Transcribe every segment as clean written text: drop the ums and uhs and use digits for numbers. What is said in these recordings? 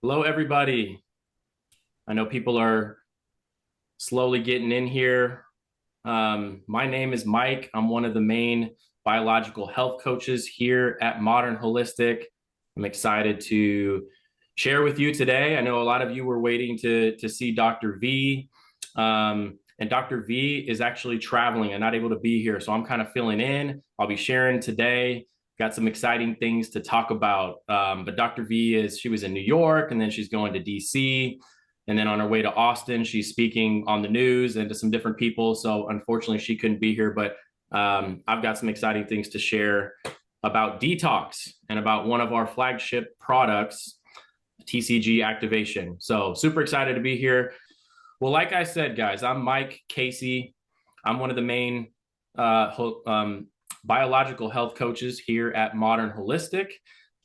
Hello, everybody. I know people are slowly getting in here. My name is Mike. I'm one of the main biological health coaches here at Modern Holistic. I'm excited to share with you today. I know a lot of you were waiting to see Dr. V. And Dr. V is actually traveling and not able to be here. So I'm kind of filling in. I'll be sharing today. Got some exciting things to talk about. But Dr. V she was in New York and then she's going to DC. And then on her way to Austin, she's speaking on the news and to some different people. So unfortunately, she couldn't be here, but I've got some exciting things to share about detox and about one of our flagship products, TCG Activation. So super excited to be here. Well, like I said, guys, I'm Mike Casey. I'm one of the main biological health coaches here at Modern Holistic.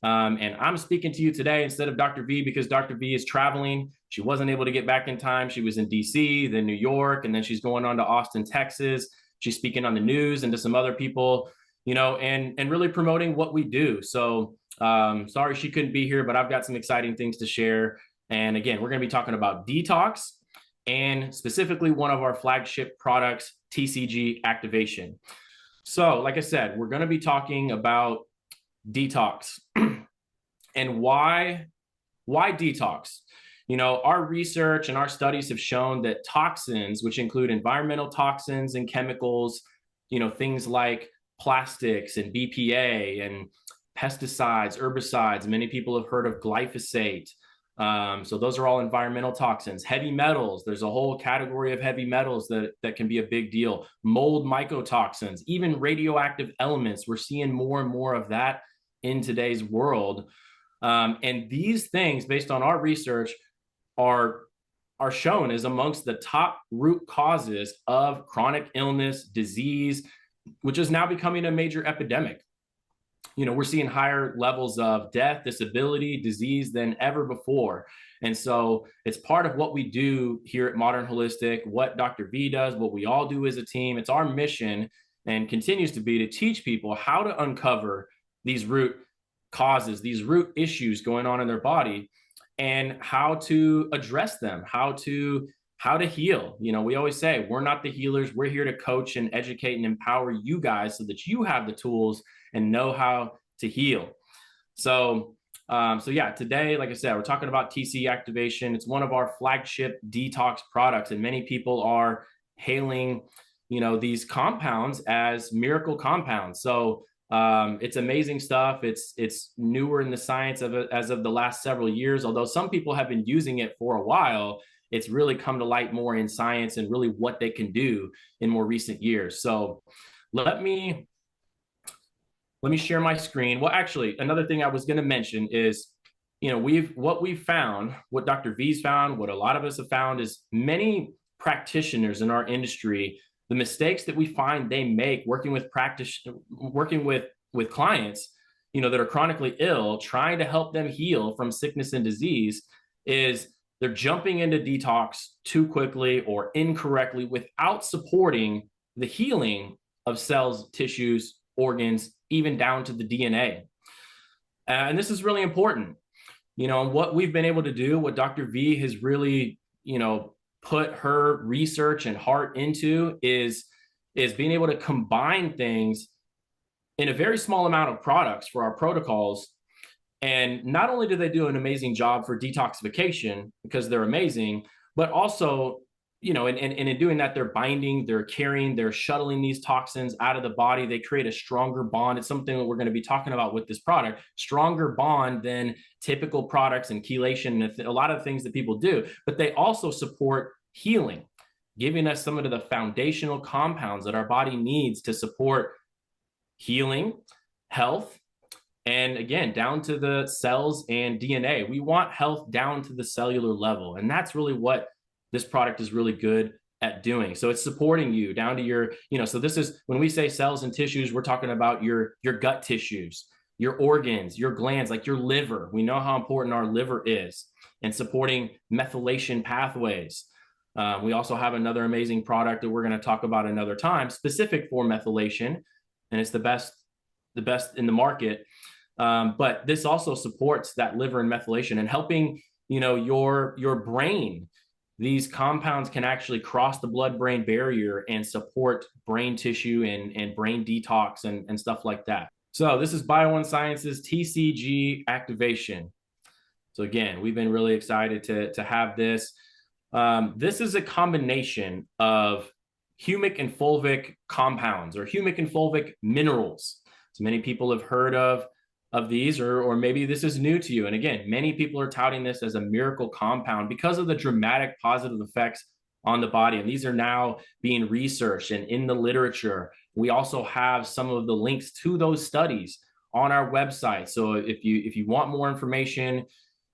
And I'm speaking to you today instead of Dr. V because Dr. V is traveling. She wasn't able to get back in time. She was in DC, then New York, and then she's going on to Austin, Texas. She's speaking on the news and to some other people, and really promoting what we do. So sorry she couldn't be here, but I've got some exciting things to share. And again, we're going to be talking about detox and specifically one of our flagship products, TCG Activation. So like I said, we're going to be talking about detox and why detox. Our research and our studies have shown that toxins, which include environmental toxins and chemicals, things like plastics and BPA and pesticides, herbicides. Many people have heard of glyphosate. So those are all environmental toxins. Heavy metals, there's a whole category of heavy metals that can be a big deal. Mold mycotoxins, even radioactive elements. We're seeing more and more of that in today's world. And these things, based on our research, are shown as amongst the top root causes of chronic illness, disease, which is now becoming a major epidemic. We're seeing higher levels of death, disability, disease than ever before. And so it's part of what we do here at Modern Holistic, what Dr. V does, what we all do as a team. It's our mission and continues to be to teach people how to uncover these root causes, these root issues going on in their body and how to address them, how to heal. We always say we're not the healers. We're here to coach and educate and empower you guys so that you have the tools and know how to heal. So yeah, today, like I said, we're talking about TCG Activation. It's one of our flagship detox products, and many people are hailing, these compounds as miracle compounds. So it's amazing stuff. It's newer in the science as of the last several years. Although some people have been using it for a while, it's really come to light more in science and really what they can do in more recent years. So let me share my screen. Well, actually, another thing I was going to mention is, we've found, what Dr. V's found, what a lot of us have found is many practitioners in our industry, the mistakes that we find they make working with clients, that are chronically ill, trying to help them heal from sickness and disease, is they're jumping into detox too quickly or incorrectly without supporting the healing of cells, tissues, organs, even down to the DNA. And this is really important. What we've been able to do, what Dr. V has really, put her research and heart into is being able to combine things in a very small amount of products for our protocols. And not only do they do an amazing job for detoxification because they're amazing, but also, and in doing that, they're binding, they're carrying, they're shuttling these toxins out of the body. They create a stronger bond. It's something that we're going to be talking about with this product, stronger bond than typical products and chelation and a lot of things that people do. But they also support healing, giving us some of the foundational compounds that our body needs to support healing, health, and again, down to the cells and DNA. We want health down to the cellular level. And that's really what this product is really good at doing. So it's supporting you down to your, so this is when we say cells and tissues, we're talking about your gut tissues, your organs, your glands, like your liver. We know how important our liver is and supporting methylation pathways. We also have another amazing product that we're going to talk about another time, specific for methylation, and it's the best in the market. But this also supports that liver and methylation and helping your brain. These compounds can actually cross the blood-brain barrier and support brain tissue and brain detox and stuff like that. So this is BioOne Sciences TCG Activation. So again, we've been really excited to have this. This is a combination of humic and fulvic compounds, or humic and fulvic minerals. So many people have heard of these, or maybe this is new to you. And again, many people are touting this as a miracle compound because of the dramatic positive effects on the body. And these are now being researched and in the literature. We also have some of the links to those studies on our website. So if you want more information,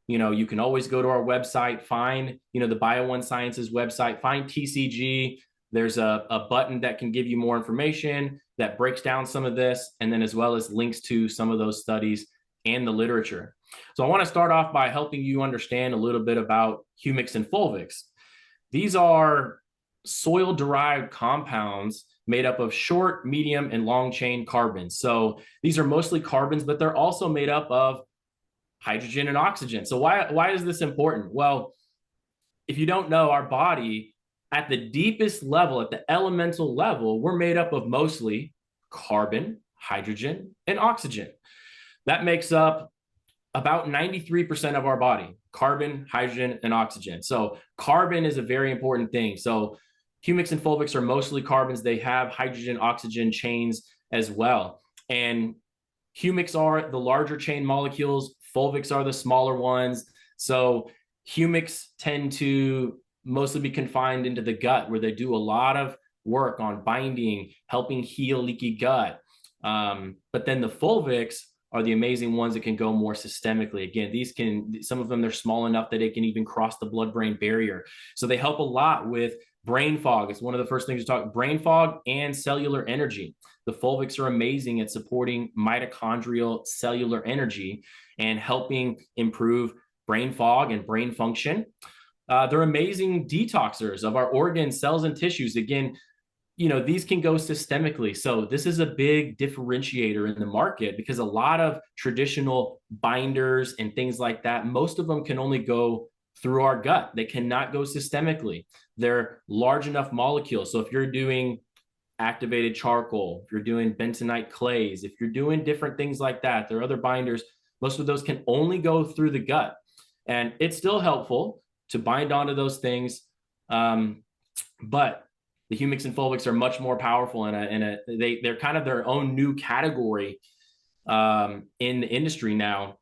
you can always go to our website, find, the BioOne Sciences website, find TCG. There's a button that can give you more information that breaks down some of this, and then as well as links to some of those studies and the literature. So I want to start off by helping you understand a little bit about humics and fulvics. These are soil-derived compounds made up of short, medium, and long-chain carbons. So these are mostly carbons, but they're also made up of hydrogen and oxygen. So why is this important? Well, if you don't know, our body at the deepest level, at the elemental level, we're made up of mostly carbon, hydrogen, and oxygen. That makes up about 93% of our body: carbon, hydrogen, and oxygen. So carbon is a very important thing. So humics and fulvics are mostly carbons. They have hydrogen, oxygen chains as well. And humics are the larger chain molecules, fulvics are the smaller ones. So humics tend to mostly be confined into the gut, where they do a lot of work on binding, helping heal leaky gut. But then the fulvics are the amazing ones that can go more systemically. Again, some of them, they're small enough that they can even cross the blood-brain barrier. So they help a lot with brain fog. It's one of the first things to talk: brain fog and cellular energy. The fulvics are amazing at supporting mitochondrial cellular energy and helping improve brain fog and brain function. They're amazing detoxers of our organs, cells, and tissues. Again, these can go systemically. So this is a big differentiator in the market, because a lot of traditional binders and things like that, most of them can only go through our gut. They cannot go systemically. They're large enough molecules. So if you're doing activated charcoal, if you're doing bentonite clays, if you're doing different things like that, there are other binders. Most of those can only go through the gut. And it's still helpful to bind onto those things. But the humics and fulvics are much more powerful, and they're kind of their own new category in the industry now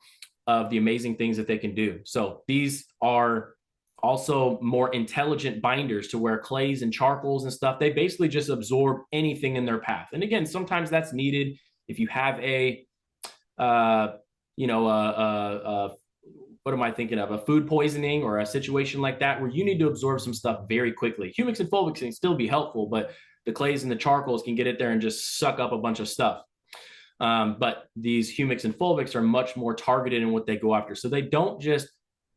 of the amazing things that they can do. So these are also more intelligent binders, to where clays and charcoals and stuff, they basically just absorb anything in their path. And again, sometimes that's needed if you have what am I thinking of? A food poisoning or a situation like that, where you need to absorb some stuff very quickly. Humics and fulvics can still be helpful, but the clays and the charcoals can get it there and just suck up a bunch of stuff. But these humics and fulvics are much more targeted in what they go after. So they don't just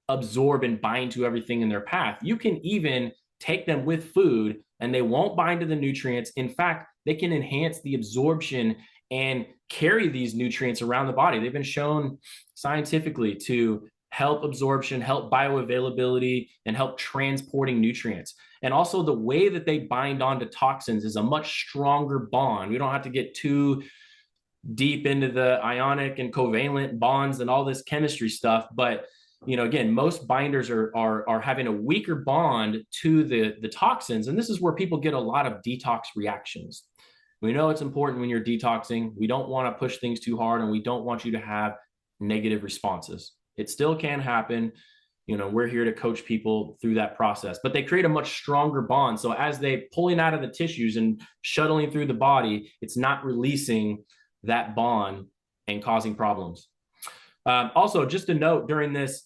absorb and bind to everything in their path. You can even take them with food and they won't bind to the nutrients. In fact, they can enhance the absorption and carry these nutrients around the body. They've been shown scientifically to help absorption, help bioavailability, and help transporting nutrients. And also the way that they bind onto toxins is a much stronger bond. We don't have to get too deep into the ionic and covalent bonds and all this chemistry stuff. But, again, most binders are having a weaker bond to the toxins. And this is where people get a lot of detox reactions. We know it's important when you're detoxing. We don't want to push things too hard, and we don't want you to have negative responses. It still can happen. We're here to coach people through that process, but they create a much stronger bond. So as they pulling out of the tissues and shuttling through the body, it's not releasing that bond and causing problems. Also, just a note, during this,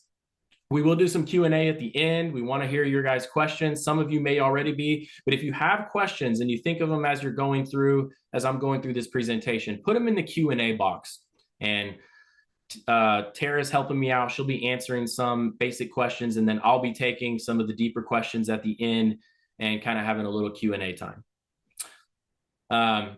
we will do some Q&A at the end. We want to hear your guys' questions. Some of you may already be, but if you have questions and you think of them as I'm going through this presentation, put them in the Q&A box. And Tara's helping me out. She'll be answering some basic questions, and then I'll be taking some of the deeper questions at the end and kind of having a little Q&A time.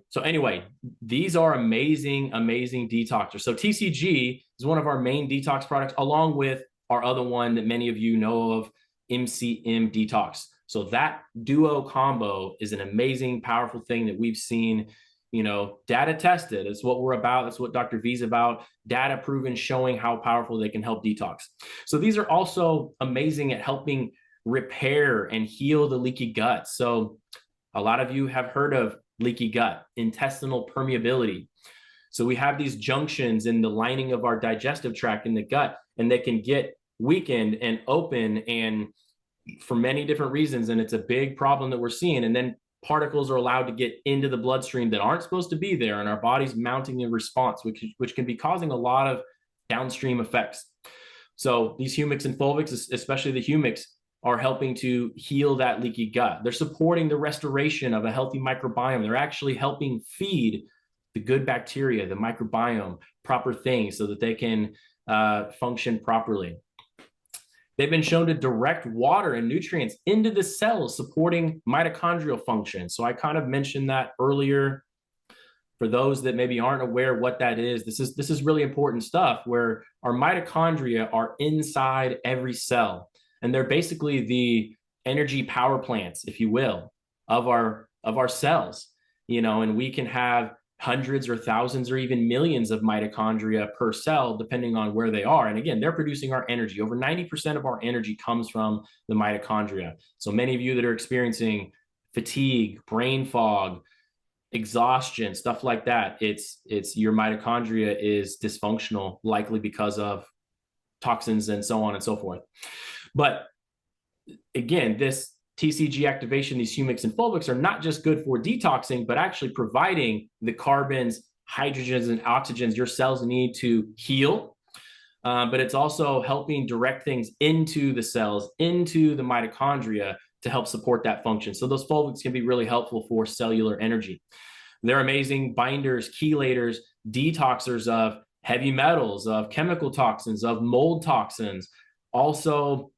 So anyway, these are amazing, amazing detoxers. So TCG is one of our main detox products, along with our other one that many of you know of, MCM Detox. So that duo combo is an amazing, powerful thing that we've seen, data tested. It's what we're about. That's what Dr. V's about. Data proven, showing how powerful they can help detox. So these are also amazing at helping repair and heal the leaky gut. So a lot of you have heard of leaky gut, intestinal permeability. So we have these junctions in the lining of our digestive tract in the gut, and they can get weakened and open, and for many different reasons. And it's a big problem that we're seeing. And then particles are allowed to get into the bloodstream that aren't supposed to be there, and our body's mounting a response, which can be causing a lot of downstream effects. So these humics and fulvics, especially the humics, are helping to heal that leaky gut. They're supporting the restoration of a healthy microbiome. They're actually helping feed the good bacteria, the microbiome, proper things so that they can function properly. They've been shown to direct water and nutrients into the cells, supporting mitochondrial function. So I kind of mentioned that earlier. For those that maybe aren't aware what that is, this is really important stuff, where our mitochondria are inside every cell. And they're basically the energy power plants, if you will, of our cells, and we can have hundreds or thousands or even millions of mitochondria per cell, depending on where they are. And again, they're producing our energy. Over 90% of our energy comes from the mitochondria. So many of you that are experiencing fatigue, brain fog, exhaustion, stuff like that, it's your mitochondria is dysfunctional, likely because of toxins and so on and so forth. But again, this TCG activation, these humics and fulvics, are not just good for detoxing, but actually providing the carbons, hydrogens, and oxygens your cells need to heal. But it's also helping direct things into the cells, into the mitochondria, to help support that function. So those fulvics can be really helpful for cellular energy. They're amazing binders, chelators, detoxers of heavy metals, of chemical toxins, of mold toxins, also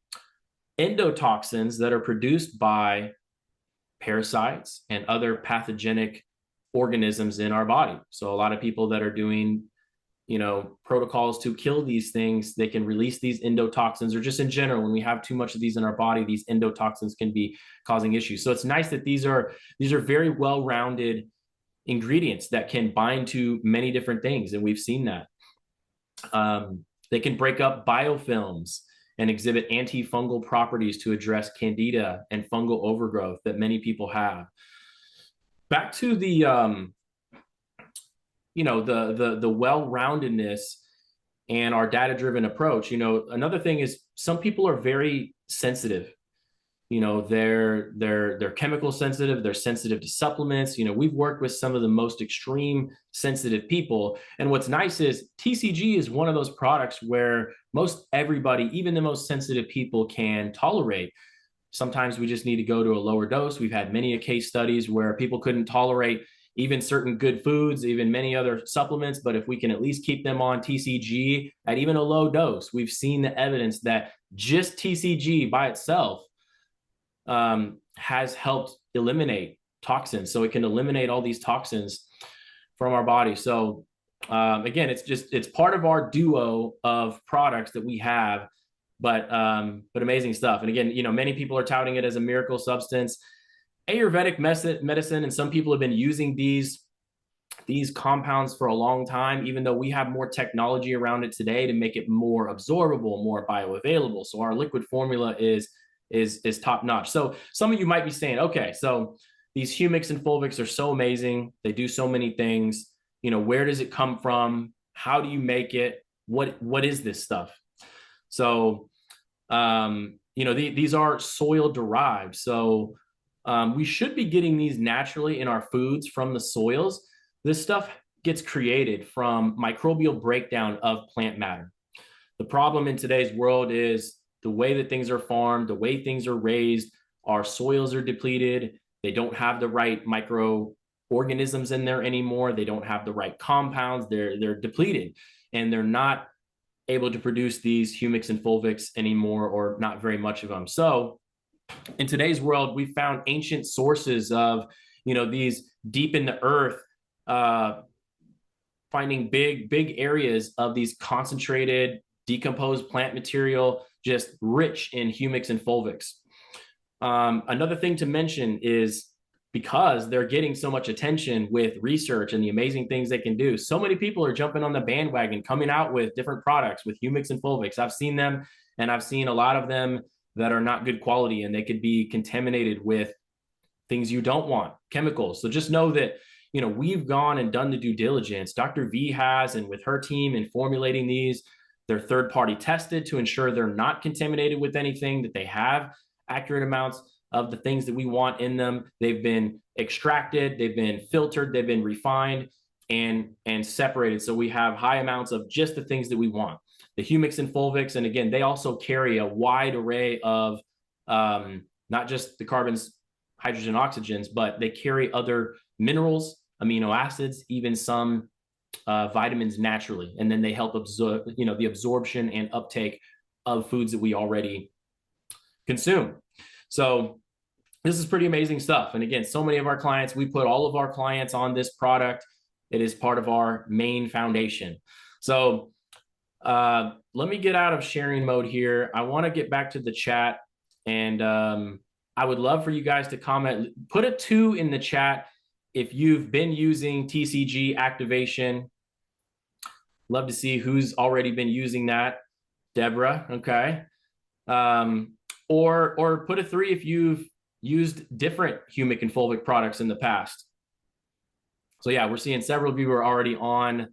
endotoxins that are produced by parasites and other pathogenic organisms in our body. So a lot of people that are doing, protocols to kill these things, they can release these endotoxins, or just in general, when we have too much of these in our body, these endotoxins can be causing issues. So it's nice that these are very well-rounded ingredients that can bind to many different things. And we've seen that. They can break up biofilms and exhibit antifungal properties to address candida and fungal overgrowth that many people have. Back to the well-roundedness and our data-driven approach. Another thing is some people are very sensitive. They're chemical sensitive. They're sensitive to supplements. We've worked with some of the most extreme sensitive people. And what's nice is TCG is one of those products where most everybody, even the most sensitive people, can tolerate. Sometimes we just need to go to a lower dose. We've had many case studies where people couldn't tolerate even certain good foods, even many other supplements. But if we can at least keep them on TCG at even a low dose, we've seen the evidence that just TCG by itself has helped eliminate toxins. So it can eliminate all these toxins from our body. So again, it's part of our duo of products that we have, but amazing stuff. And again, many people are touting it as a miracle substance. Ayurvedic medicine, and some people have been using these compounds for a long time, even though we have more technology around it today to make it more absorbable, more bioavailable. So our liquid formula is top notch. So some of you might be saying, okay, so these humics and fulvics are so amazing. They do so many things. Where does it come from? How do you make it? What is this stuff? So, these are soil derived. So we should be getting these naturally in our foods from the soils. This stuff gets created from microbial breakdown of plant matter. The problem in today's world is the way that things are farmed, the way things are raised, our soils are depleted. They don't have the right microorganisms in there anymore. They don't have the right compounds. They're depleted, and they're not able to produce these humics and fulvics anymore, or not very much of them. So in today's world, we found ancient sources of, these deep in the earth, finding big areas of these concentrated decomposed plant material, just rich in humics and fulvics. Another thing to mention is because they're getting so much attention with research and the amazing things they can do, so many people are jumping on the bandwagon, coming out with different products with humics and fulvics. I've seen them, and I've seen a lot of them that are not good quality, and they could be contaminated with things you don't want, chemicals. So just know that, you know, we've gone and done the due diligence. Dr. V has, and with her team in formulating these, they're third party tested to ensure they're not contaminated with anything, that they have accurate amounts of the things that we want in them. They've been extracted, they've been filtered, they've been refined and separated. So we have high amounts of just the things that we want. The humics and fulvics, and again, they also carry a wide array of not just the carbons, hydrogen, oxygens, but they carry other minerals, amino acids, even some vitamins naturally. And then they help absorb, you know, the absorption and uptake of foods that we already consume. So this is pretty amazing stuff. And again, so many of our clients, we put all of our clients on this product. It is part of our main foundation. So let me get out of sharing mode here. I want to get back to the chat, and I would love for you guys to comment. Put a 2 in the chat if you've been using TCG Activation. Love to see who's already been using that. Deborah, okay. Or put a 3 if you've used different humic and fulvic products in the past. So yeah, we're seeing several of you are already on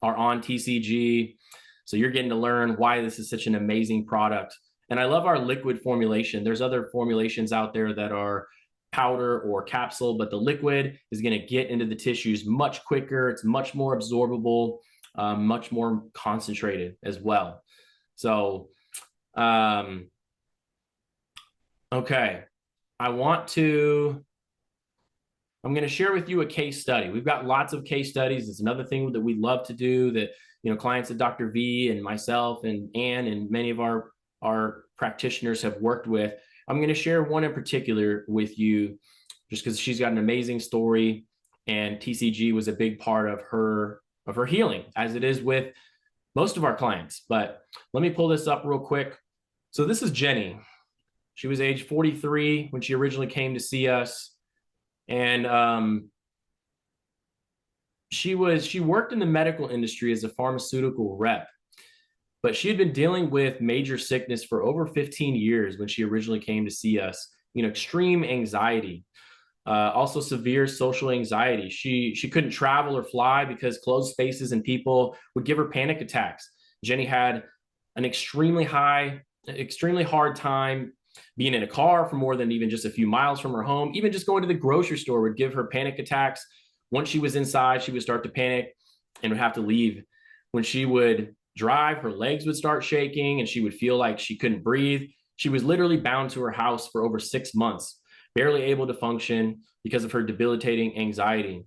TCG. So you're getting to learn why this is such an amazing product. And I love our liquid formulation. There's other formulations out there that are powder or capsule, but the liquid is going to get into the tissues much quicker. It's much more absorbable, much more concentrated as well. So, okay. I'm going to share with you a case study. We've got lots of case studies. It's another thing that we love to do, that, you know, clients of Dr. V and myself and Ann and many of our practitioners have worked with. I'm going to share one in particular with you just because she's got an amazing story, and TCG was a big part of her healing, as it is with most of our clients. But let me pull this up real quick. So this is Jenny. She was age 43 when she originally came to see us. And she worked in the medical industry as a pharmaceutical rep, but she had been dealing with major sickness for over 15 years when she originally came to see us. You know, extreme anxiety, also severe social anxiety. She couldn't travel or fly because closed spaces and people would give her panic attacks. Jenny had an extremely hard time being in a car for more than even just a few miles from her home. Even just going to the grocery store would give her panic attacks. Once she was inside, she would start to panic and would have to leave. When she would drive, her legs would start shaking and she would feel like she couldn't breathe. She was literally bound to her house for over 6 months, barely able to function because of her debilitating anxiety.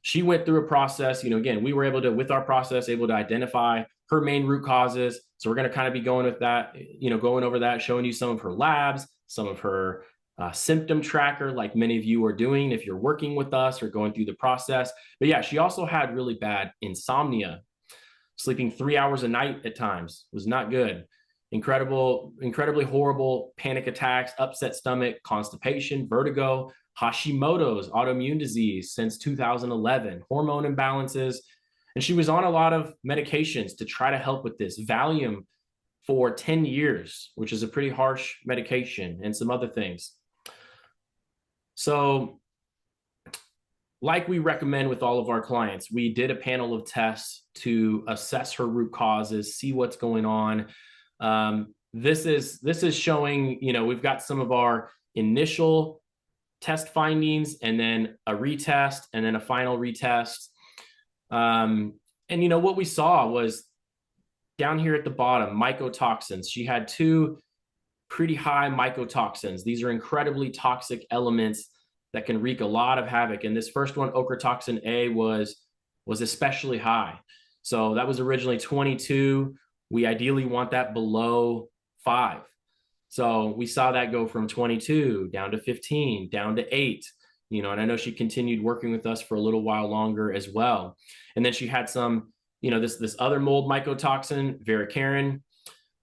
She went through a process, you know, again, we were able to, with our process, able to identify her main root causes. So we're going to kind of be going with that, you know, going over that, showing you some of her labs, some of her symptom tracker, like many of you are doing if you're working with us or going through the process. But yeah, she also had really bad insomnia. Sleeping 3 hours a night at times was not good. Incredibly horrible panic attacks, upset stomach, constipation, vertigo, Hashimoto's, autoimmune disease since 2011, hormone imbalances. And she was on a lot of medications to try to help with this. Valium for 10 years, which is a pretty harsh medication, and some other things. So, like we recommend with all of our clients, we did a panel of tests to assess her root causes, see what's going on. This is showing, you know, we've got some of our initial test findings and then a retest and then a final retest. And, you know, what we saw was down here at the bottom, mycotoxins. She had 2 pretty high mycotoxins. These are incredibly toxic elements that can wreak a lot of havoc. And this first one, ochratoxin A, was especially high. So that was originally 22. We ideally want that below 5. So we saw that go from 22 down to 15, down to 8, you know, and I know she continued working with us for a little while longer as well. And then she had some this other mold mycotoxin, varicarin.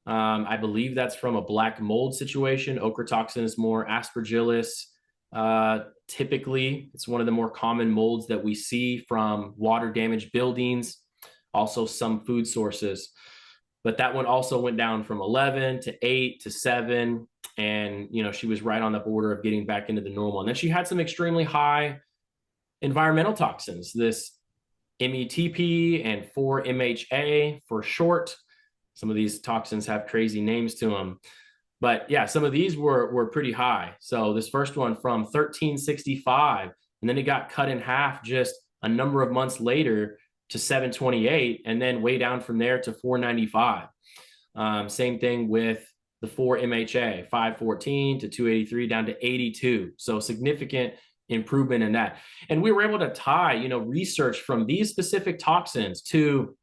I believe that's from a black mold situation. Ochre toxin is more aspergillus. Typically, it's one of the more common molds that we see from water damaged buildings, also some food sources. But that one also went down from 11 to 8 to 7. And, she was right on the border of getting back into the normal. And then she had some extremely high environmental toxins, this METP and 4-MHA for short. Some of these toxins have crazy names to them. But yeah, some of these were pretty high. So this first one from 1365, and then it got cut in half just a number of months later to 728, and then way down from there to 495. Same thing with the 4-MHA, 514 to 283 down to 82. So significant improvement in that. And we were able to tie, research from these specific toxins to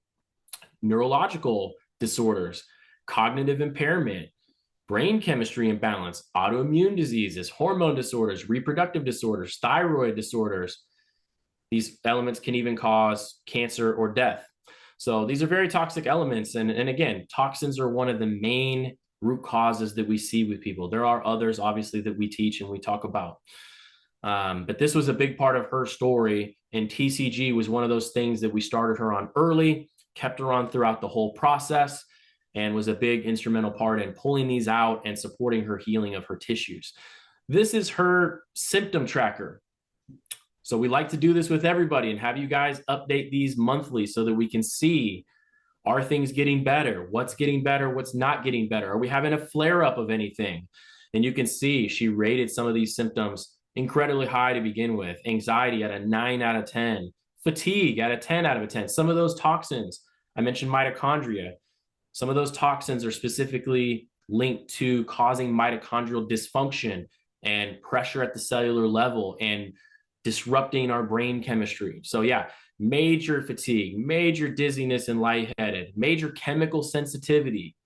neurological disorders, cognitive impairment, brain chemistry imbalance, autoimmune diseases, hormone disorders, reproductive disorders, thyroid disorders. These elements can even cause cancer or death. So these are very toxic elements. And again, toxins are one of the main root causes that we see with people. There are others, obviously, that we teach and we talk about. But this was a big part of her story. And TCG was one of those things that we started her on early, kept her on throughout the whole process, and was a big instrumental part in pulling these out and supporting her healing of her tissues. This is her symptom tracker. So we like to do this with everybody and have you guys update these monthly so that we can see, are things getting better? What's getting better? What's not getting better? Are we having a flare up of anything? And you can see she rated some of these symptoms incredibly high to begin with. Anxiety at a 9 out of 10, fatigue at a 10 out of a 10. Some of those toxins, I mentioned mitochondria. Some of those toxins are specifically linked to causing mitochondrial dysfunction and pressure at the cellular level and disrupting our brain chemistry. So yeah, major fatigue, major dizziness and lightheaded, major chemical sensitivity.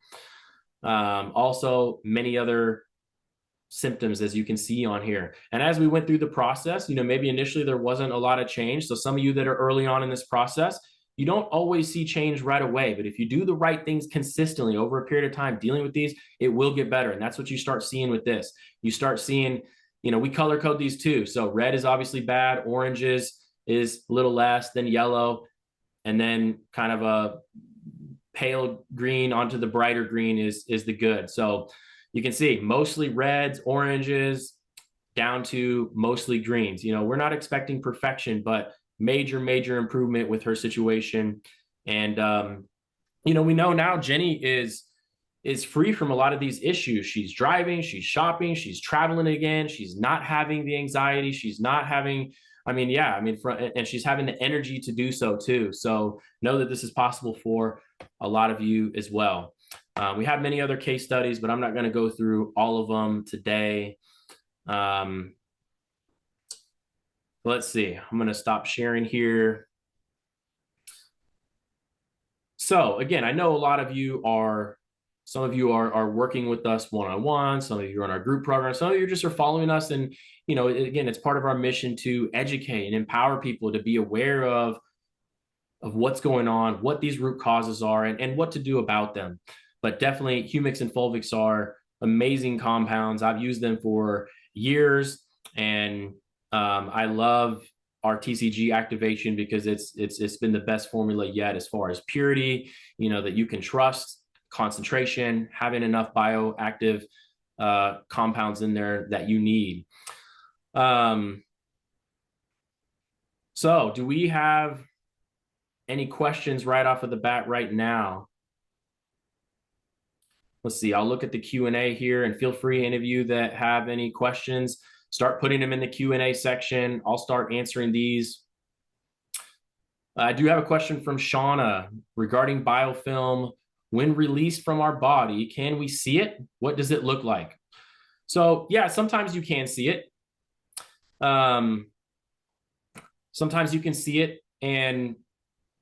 Also many other symptoms, as you can see on here. And as we went through the process, maybe initially there wasn't a lot of change. So some of you that are early on in this process, you don't always see change right away, but if you do the right things consistently over a period of time dealing with these, it will get better. And that's what you start seeing with this. You start seeing, we color code these too. So red is obviously bad, orange is a little less than yellow, and then kind of a pale green onto the brighter green is the good. So you can see mostly reds, oranges, down to mostly greens. We're not expecting perfection, but major improvement with her situation. And we know now Jenny is free from a lot of these issues. She's driving, she's shopping, she's traveling again, she's not having the anxiety, she's not having, and she's having the energy to do so too. So know that this is possible for a lot of you as well. We have many other case studies, but I'm not going to go through all of them today. Let's see. I'm going to stop sharing here. So again, I know a lot of you are, some of you are working with us one-on-one. Some of you are in our group program. Some of you just are following us. And, again, it's part of our mission to educate and empower people to be aware of what's going on, what these root causes are, and what to do about them. But definitely humics and fulvics are amazing compounds. I've used them for years, and I love our TCG activation because it's been the best formula yet as far as purity, that you can trust, concentration, having enough bioactive compounds in there that you need. So do we have any questions right off of the bat right now? Let's see, I'll look at the Q&A here, and feel free, any of you that have any questions, start putting them in the Q&A section. I'll start answering these. I do have a question from Shauna regarding biofilm. When released from our body, can we see it? What does it look like? So yeah, sometimes you can see it. Sometimes you can see it, and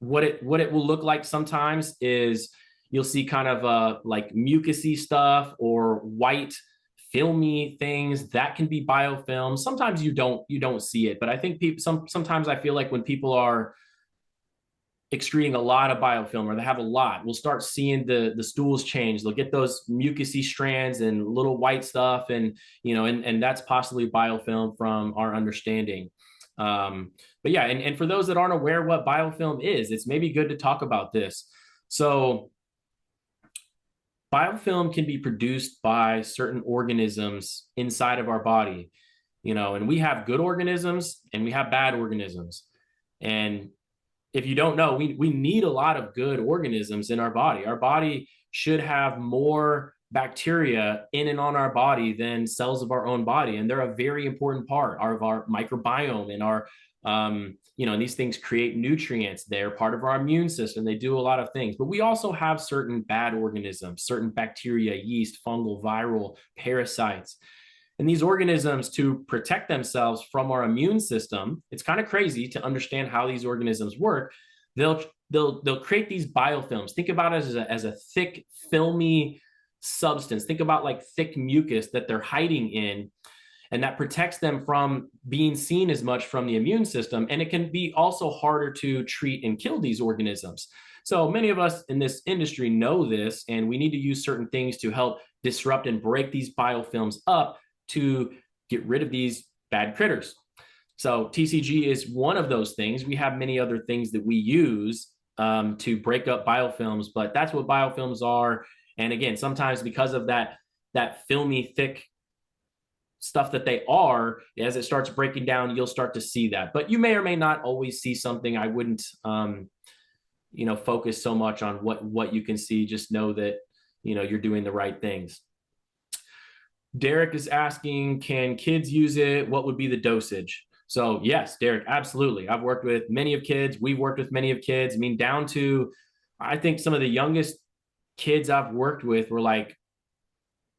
what it will look like sometimes is you'll see kind of like mucousy stuff or white filmy things that can be biofilm. Sometimes you don't see it, but I think sometimes I feel like when people are excreting a lot of biofilm, or they have a lot, we'll start seeing the stools change. They'll get those mucousy strands and little white stuff, and and that's possibly biofilm from our understanding. But yeah, and for those that aren't aware what biofilm is, it's maybe good to talk about this. So biofilm can be produced by certain organisms inside of our body, and we have good organisms and we have bad organisms. And if you don't know, we need a lot of good organisms in our body. Our body should have more bacteria in and on our body than cells of our own body. And they're a very important part of our microbiome and our, and these things create nutrients. They're part of our immune system. They do a lot of things, but we also have certain bad organisms, certain bacteria, yeast, fungal, viral, parasites. And these organisms, to protect themselves from our immune system, it's kind of crazy to understand how these organisms work. They'll create these biofilms. Think about it as a thick, filmy substance. Think about like thick mucus that they're hiding in, and that protects them from being seen as much from the immune system. And it can be also harder to treat and kill these organisms. So many of us in this industry know this, and we need to use certain things to help disrupt and break these biofilms up to get rid of these bad critters. So TCG is one of those things. We have many other things that we use to break up biofilms, but that's what biofilms are. And again, sometimes because of that filmy, thick stuff that they are, as it starts breaking down, you'll start to see that. But you may or may not always see something. I wouldn't, focus so much on what you can see. Just know that, you're doing the right things. Derek is asking, can kids use it? What would be the dosage? So yes, Derek, absolutely. I've worked with many of kids. We've worked with many of kids. I mean, down to, I think some of the youngest kids I've worked with were like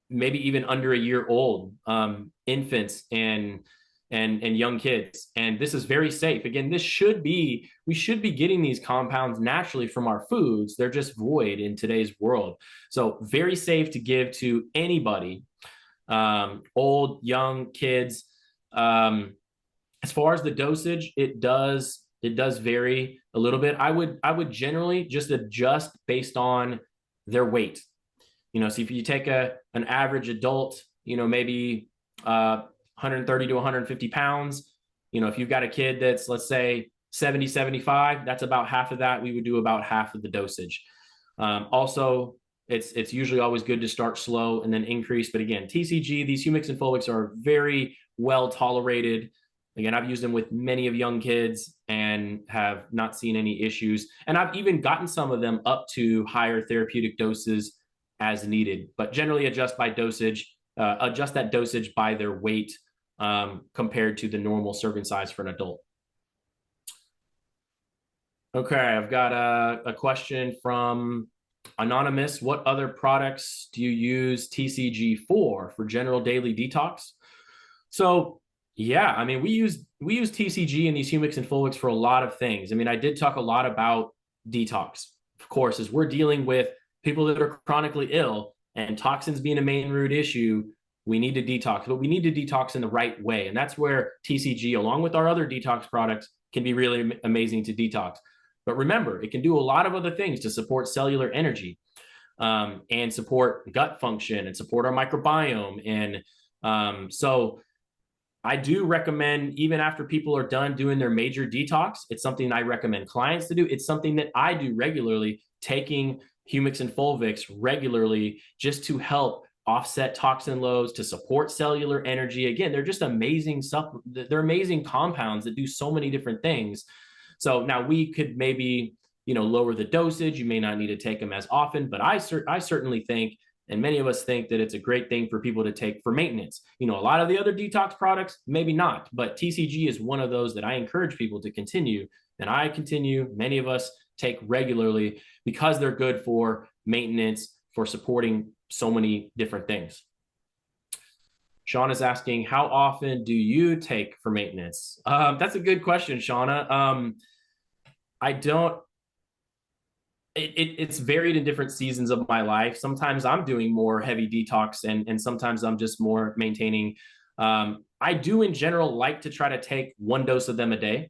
maybe even under a year old, infants and young kids. And this is very safe. Again, we should be getting these compounds naturally from our foods. They're just void in today's world. So very safe to give to anybody. Old, young, kids. As far as the dosage, it does vary a little bit. I would generally just adjust based on their weight. So if you take an average adult, maybe 130 to 150 pounds, if you've got a kid that's, let's say 70, 75, that's about half of that. We would do about half of the dosage. Also, it's usually always good to start slow and then increase. But again, TCG, these humics and fulvics are very well tolerated. Again, I've used them with many of young kids and have not seen any issues. And I've even gotten some of them up to higher therapeutic doses as needed, but generally adjust that dosage by their weight compared to the normal serving size for an adult. Okay, I've got a question from Anonymous. What other products do you use TCG for general daily detox? So yeah, I mean, we use TCG and these humics and fulvics for a lot of things. I mean, I did talk a lot about detox, of course, as we're dealing with people that are chronically ill and toxins being a main root issue. We need to detox, but we need to detox in the right way. And that's where TCG, along with our other detox products, can be really amazing to detox. But remember, it can do a lot of other things to support cellular energy and support gut function and support our microbiome. And so I do recommend, even after people are done doing their major detox, it's something I recommend clients to do. It's something that I do regularly, taking humics and fulvics regularly just to help offset toxin loads, to support cellular energy. Again, they're just amazing stuff. They're amazing compounds that do so many different things. So now we could maybe, lower the dosage. You may not need to take them as often, but I certainly think, and many of us think, that it's a great thing for people to take for maintenance. A lot of the other detox products, maybe not, but TCG is one of those that I encourage people to continue. And I continue, many of us take regularly because they're good for maintenance, for supporting so many different things. Sean is asking, how often do you take for maintenance? That's a good question, Shauna. It's varied in different seasons of my life. Sometimes I'm doing more heavy detox and sometimes I'm just more maintaining. I do in general like to try to take one dose of them a day.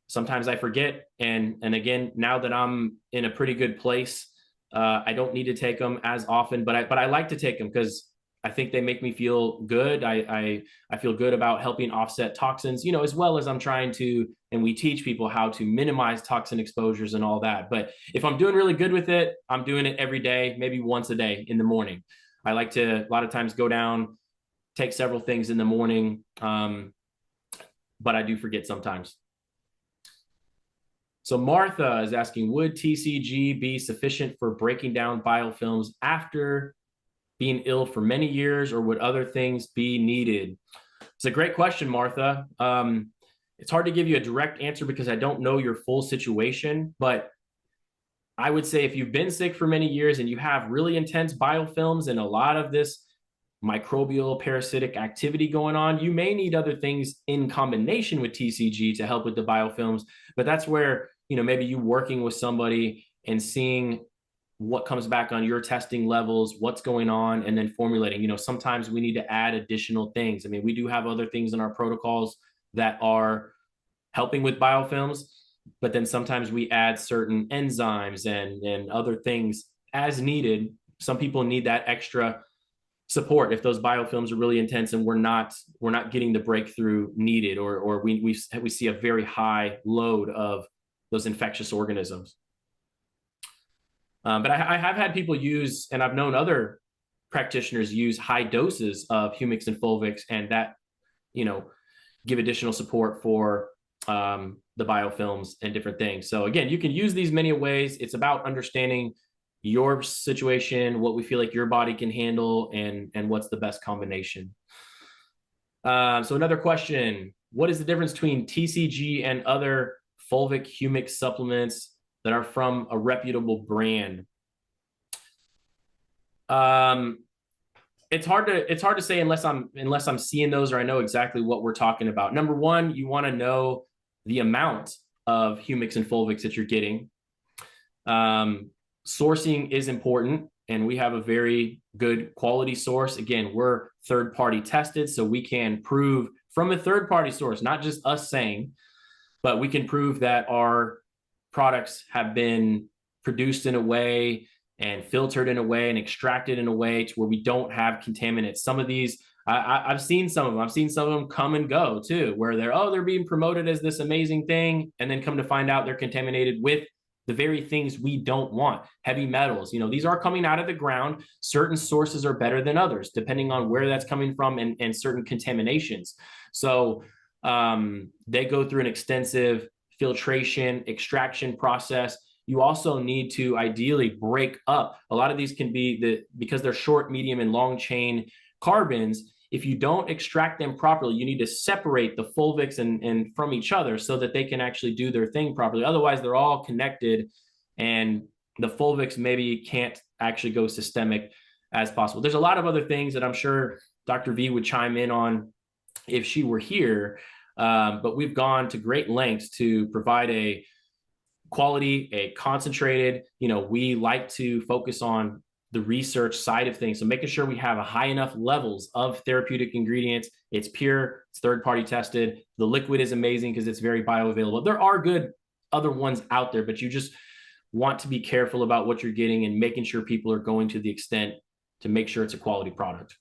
sometimes I forget. And again, now that I'm in a pretty good place, I don't need to take them as often, but I like to take them because I think they make me feel good. I feel good about helping offset toxins, you know, as well as I'm trying to, and we teach people how to minimize toxin exposures and all that. But if I'm doing really good with it, I'm doing it every day, maybe once a day in the morning. I like to a lot of times go down, take several things in the morning, but I do forget sometimes. So Martha is asking, would TCG be sufficient for breaking down biofilms after being ill for many years, or would other things be needed? It's a great question, Martha. It's hard to give you a direct answer because I don't know your full situation, but I would say if you've been sick for many years and you have really intense biofilms and a lot of this microbial parasitic activity going on, you may need other things in combination with TCG to help with the biofilms. But that's where, you know, maybe you working with somebody and seeing what comes back on your testing levels, what's going on, and then formulating. You know, sometimes we need to add additional things. I mean, we do have other things in our protocols that are helping with biofilms, but then sometimes we add certain enzymes and other things as needed. Some people need that extra support if those biofilms are really intense and we're not getting the breakthrough needed, or we see a very high load of those infectious organisms. But I have had people use, and I've known other practitioners use high doses of humics and fulvics, and that, you know, give additional support for the biofilms and different things. So again, you can use these many ways. It's about understanding your situation, what we feel like your body can handle, and what's the best combination. So another question, what is the difference between TCG and other fulvic humic supplements that are from a reputable brand? It's hard to say unless I'm seeing those or I know exactly what we're talking about. Number one, you want to know the amount of humics and fulvics that you're getting. Sourcing is important, and we have a very good quality source. Again, we're third-party tested, so we can prove from a third-party source, not just us saying, but we can prove that our products have been produced in a way and filtered in a way and extracted in a way to where we don't have contaminants. Some of these, I've seen some of them. I've seen some of them come and go too, where they're being promoted as this amazing thing, and then come to find out they're contaminated with the very things we don't want. Heavy metals, you know, these are coming out of the ground. Certain sources are better than others, depending on where that's coming from and certain contaminations. So they go through an extensive filtration, extraction process. You also need to ideally break up. A lot of these can be because they're short, medium, and long chain carbons. If you don't extract them properly, you need to separate the fulvics and from each other so that they can actually do their thing properly. Otherwise, they're all connected, and the fulvics maybe can't actually go systemic as possible. There's a lot of other things that I'm sure Dr. V would chime in on if she were here, but we've gone to great lengths to provide a quality, a concentrated, you know, we like to focus on the research side of things. So making sure we have a high enough levels of therapeutic ingredients. It's pure, it's third-party tested. The liquid is amazing because it's very bioavailable. There are good other ones out there, but you just want to be careful about what you're getting and making sure people are going to the extent to make sure it's a quality product.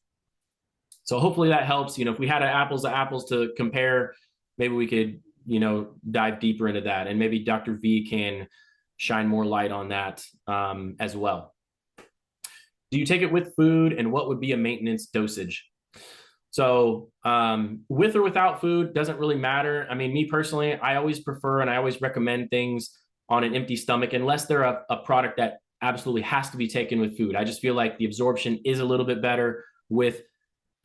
So hopefully that helps. You know, if we had an apples to apples to compare, maybe we could, you know, dive deeper into that, and maybe Dr. V can shine more light on that as well. Do you take it with food, and what would be a maintenance dosage? So with or without food doesn't really matter. I mean, me personally, I always prefer and I always recommend things on an empty stomach unless they're a product that absolutely has to be taken with food. I just feel like the absorption is a little bit better with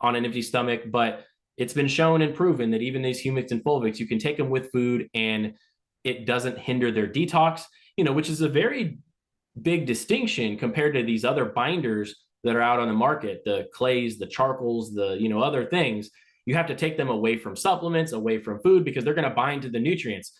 on an empty stomach, but it's been shown and proven that even these humics and fulvics, you can take them with food and it doesn't hinder their detox, you know, which is a very big distinction compared to these other binders that are out on the market, the clays, the charcoals, the, you know, other things. You have to take them away from supplements, away from food, because they're going to bind to the nutrients.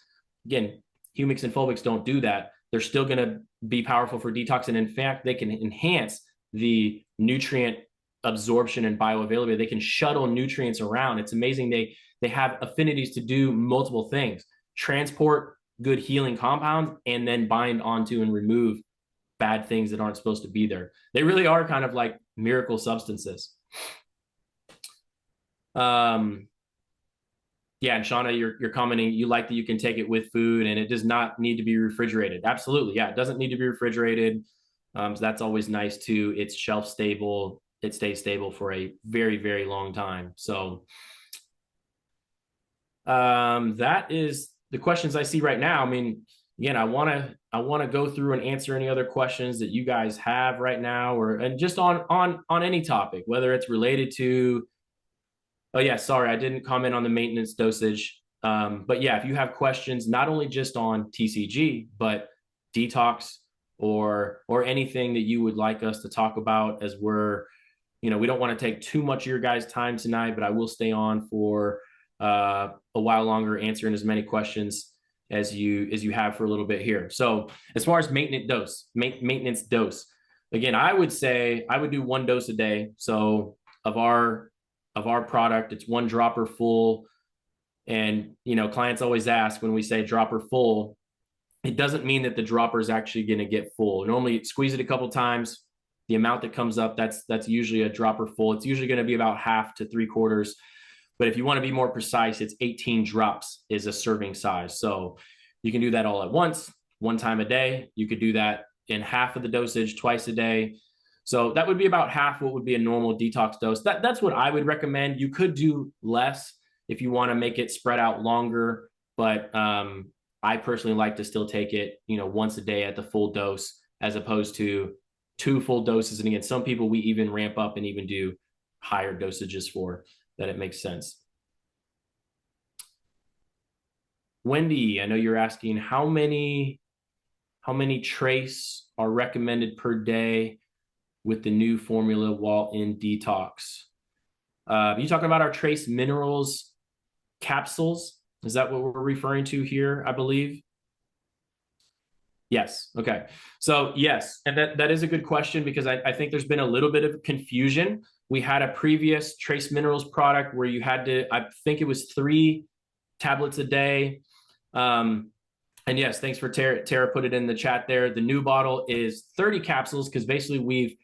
Again, humics and fulvics don't do that. They're still going to be powerful for detox. And in fact, they can enhance the nutrient absorption and bioavailability. They can shuttle nutrients around. It's amazing. They have affinities to do multiple things. Transport good healing compounds and then bind onto and remove bad things that aren't supposed to be there. They really are kind of like miracle substances. Yeah, and Shauna, you're commenting, you like that you can take it with food and it does not need to be refrigerated. Absolutely. Yeah, it doesn't need to be refrigerated. So that's always nice too. It's shelf stable. It stays stable for a very, very long time. So that is the questions I see right now. I mean, again, I want to go through and answer any other questions that you guys have right now, and just on any topic, whether it's related to. Oh yeah, sorry, I didn't comment on the maintenance dosage. But yeah, if you have questions, not only just on TCG, but detox or anything that you would like us to talk about, as we don't want to take too much of your guys' time tonight, but I will stay on for a while longer, answering as many questions as you have for a little bit here. So as far as maintenance dose, again, I would say I would do 1 dose a day. So of our product, it's 1 dropper full. And, clients always ask when we say dropper full, it doesn't mean that the dropper is actually going to get full. Normally squeeze it a couple times. The amount that comes up, that's usually a dropper full. It's usually going to be about half to 3/4. But if you want to be more precise, it's 18 drops is a serving size. So you can do that all at once, 1 time a day. You could do that in half of the dosage twice a day. So that would be about half what would be a normal detox dose. That's what I would recommend. You could do less if you want to make it spread out longer, but I personally like to still take it, once a day at the full dose, as opposed to 2 full doses. And again, some people we even ramp up and even do higher dosages for, that it makes sense. Wendy, I know you're asking how many trace are recommended per day with the new formula while in detox. You talking about our trace minerals capsules? Is that what we're referring to here, I believe? Yes. Okay. So yes, and that is a good question, because I think there's been a little bit of confusion. We had a previous trace minerals product where you had to, I think it was 3 tablets a day. And yes, thanks for Tara put it in the chat there. The new bottle is 30 capsules, because basically we've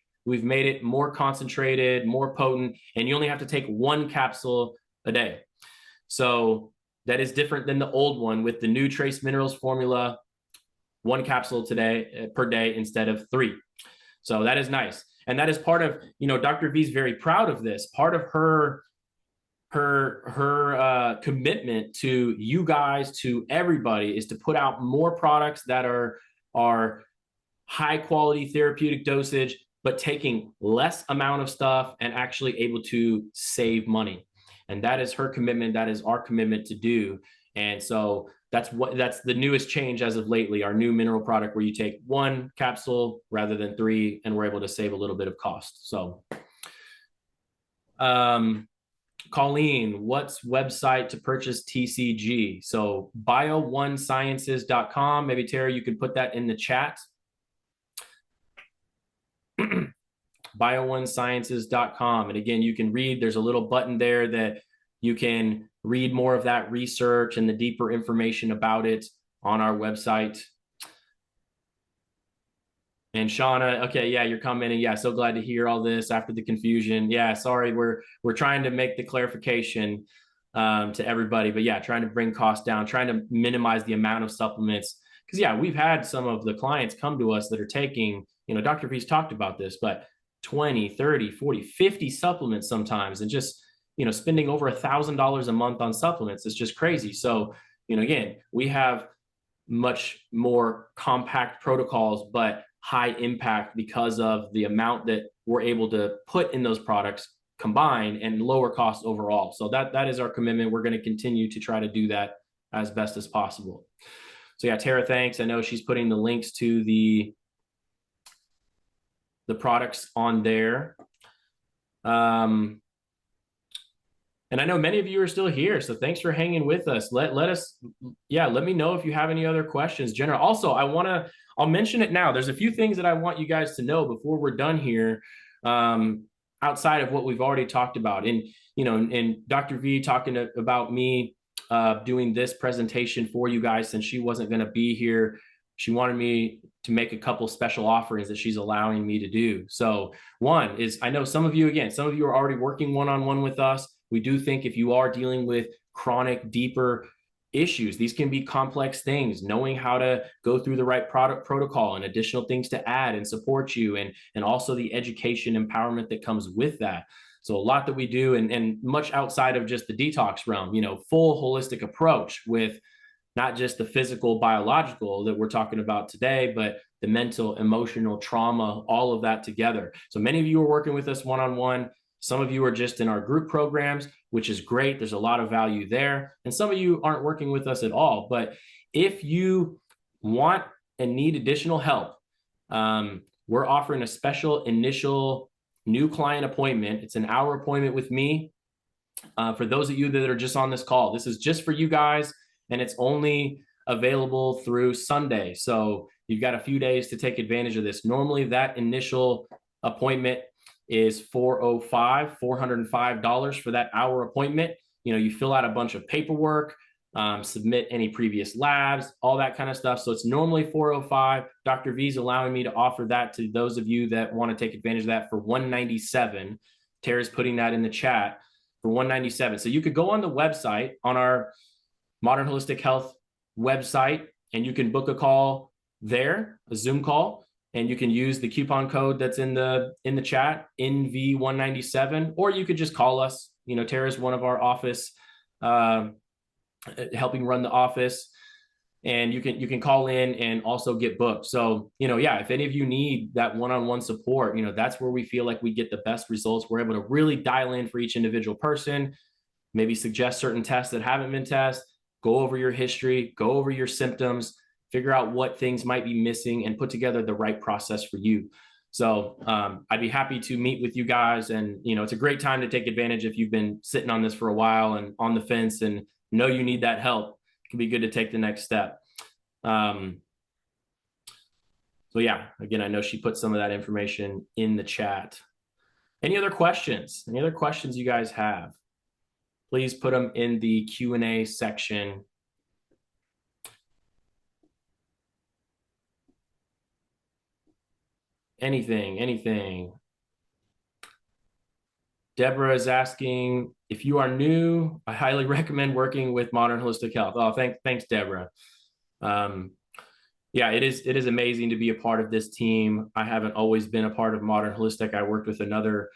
made it more concentrated, more potent, and you only have to take 1 capsule a day. So that is different than the old one with the new trace minerals formula, 1 capsule per day instead of 3. So that is nice. And that is part of, Dr. V is very proud of this. Part of her commitment to you guys, to everybody, is to put out more products that are high quality therapeutic dosage, but taking less amount of stuff and actually able to save money. And that is her commitment. That is our commitment to do. And so that's the newest change as of lately, our new mineral product, where you take 1 capsule rather than 3, and we're able to save a little bit of cost. So, Colleen, what's website to purchase TCG? So BioOneSciences.com. Maybe Tara, you could put that in the chat. BioOneSciences.com. And again, you can read, there's a little button there that you can read more of that research and the deeper information about it on our website. And Shauna, okay, yeah, you're commenting. Yeah, so glad to hear all this after the confusion. Yeah, sorry, we're trying to make the clarification to everybody, but yeah, trying to bring costs down, trying to minimize the amount of supplements. Because yeah, we've had some of the clients come to us that are taking, Dr. V's talked about this, but 20, 30, 40, 50 supplements sometimes, and just, spending over $1,000 a month on supplements. It's just crazy. So, again, we have much more compact protocols, but high impact because of the amount that we're able to put in those products combined, and lower cost overall. So that is our commitment. We're going to continue to try to do that as best as possible. So yeah, Tara, thanks. I know she's putting the links to the products on there. And I know many of you are still here, so thanks for hanging with us. Let me know if you have any other questions. General, also, I'll mention it now. There's a few things that I want you guys to know before we're done here, outside of what we've already talked about. And Dr. V talking about me doing this presentation for you guys since she wasn't going to be here. She wanted me to make a couple special offerings that she's allowing me to do. So one is, I know some of you are already working one-on-one with us. We do think if you are dealing with chronic, deeper issues, these can be complex things. Knowing how to go through the right product protocol and additional things to add and support you, and also the education empowerment that comes with that. So a lot that we do, and much outside of just the detox realm, full holistic approach with not just the physical, biological that we're talking about today, but the mental, emotional, trauma, all of that together. So many of you are working with us one-on-one. Some of you are just in our group programs, which is great. There's a lot of value there. And some of you aren't working with us at all. But if you want and need additional help, we're offering a special initial new client appointment. It's an hour appointment with me. For those of you that are just on this call, this is just for you guys, and it's only available through Sunday. So you've got a few days to take advantage of this. Normally that initial appointment is $405 for that hour appointment. You fill out a bunch of paperwork, submit any previous labs, all that kind of stuff. So it's normally $405. Dr. V is allowing me to offer that to those of you that want to take advantage of that for $197. Tara's putting that in the chat for $197. So you could go on the website, on our Modern Holistic Health website, and you can book a call there, a Zoom call, and you can use the coupon code that's in the chat, NV197, or you could just call us. Tara's one of our office, helping run the office, and you can call in and also get booked. So, if any of you need that one-on-one support, that's where we feel like we get the best results. We're able to really dial in for each individual person, maybe suggest certain tests that haven't been tested, go over your history, go over your symptoms, figure out what things might be missing, and put together the right process for you. So I'd be happy to meet with you guys. And, it's a great time to take advantage if you've been sitting on this for a while and on the fence and know you need that help. It can be good to take the next step. So yeah, again, I know she put some of that information in the chat. Any other questions? Any other questions you guys have? Please put them in the Q&A section. Anything. Deborah is asking, if you are new, I highly recommend working with Modern Holistic Health. Oh, thanks, Deborah. Yeah, it is amazing to be a part of this team. I haven't always been a part of Modern Holistic. I worked with another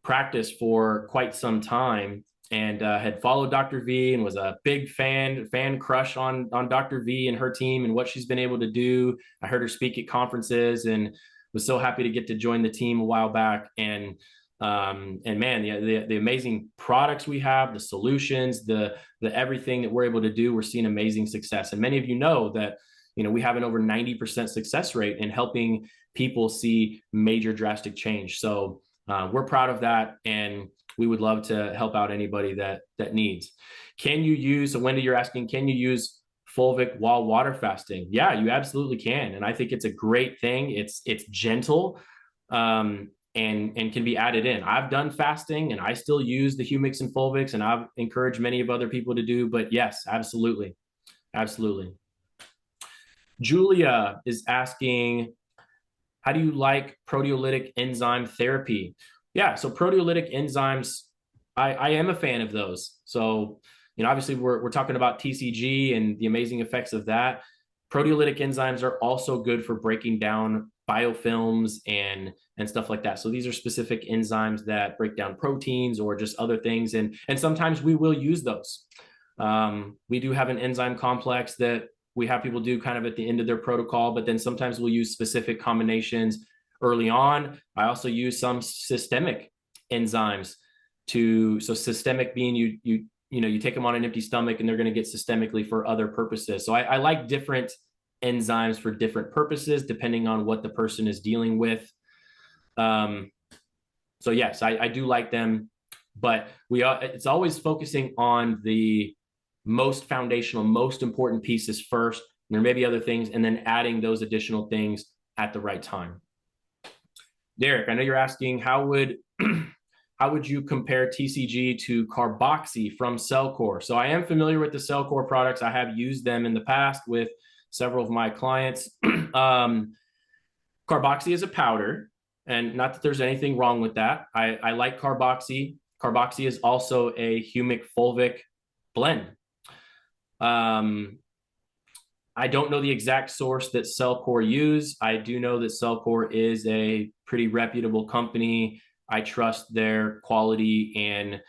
practice for quite some time, and had followed Dr. V and was a big fan crush on Dr. V and her team and what she's been able to do. I heard her speak at conferences and was so happy to get to join the team a while back. And man, the amazing products we have, the solutions, the everything that we're able to do, we're seeing amazing success. And many of you know that, we have an over 90% success rate in helping people see major drastic change. So we're proud of that, and we would love to help out anybody that needs. Can you use, so Wendy, you're asking, can you use fulvic while water fasting? Yeah, you absolutely can. And I think it's a great thing. It's gentle, and can be added in. I've done fasting and I still use the humics and fulvics, and I've encouraged many of other people to do, but yes, absolutely. Absolutely. Julia is asking, how do you like proteolytic enzyme therapy? Yeah, so proteolytic enzymes, I am a fan of those. So, obviously we're talking about TCG and the amazing effects of that. Proteolytic enzymes are also good for breaking down biofilms and stuff like that. So these are specific enzymes that break down proteins or just other things. And sometimes we will use those. We do have an enzyme complex that we have people do kind of at the end of their protocol, but then sometimes we'll use specific combinations early on. I also use some systemic enzymes so systemic being you take them on an empty stomach and they're going to get systemically for other purposes. So I like different enzymes for different purposes, depending on what the person is dealing with. So yes, I do like them, but it's always focusing on the most foundational, most important pieces first. And there may be other things, and then adding those additional things at the right time. Derek, I know you're asking, how would how would you compare TCG to Carboxy from Cellcore? So I am familiar with the Cellcore products. I have used them in the past with several of my clients. Carboxy is a powder, and not that there's anything wrong with that. I like Carboxy. Carboxy is also a humic fulvic blend. I don't know the exact source that Cellcore use. I do know that Cellcore is a pretty reputable company. I trust their quality and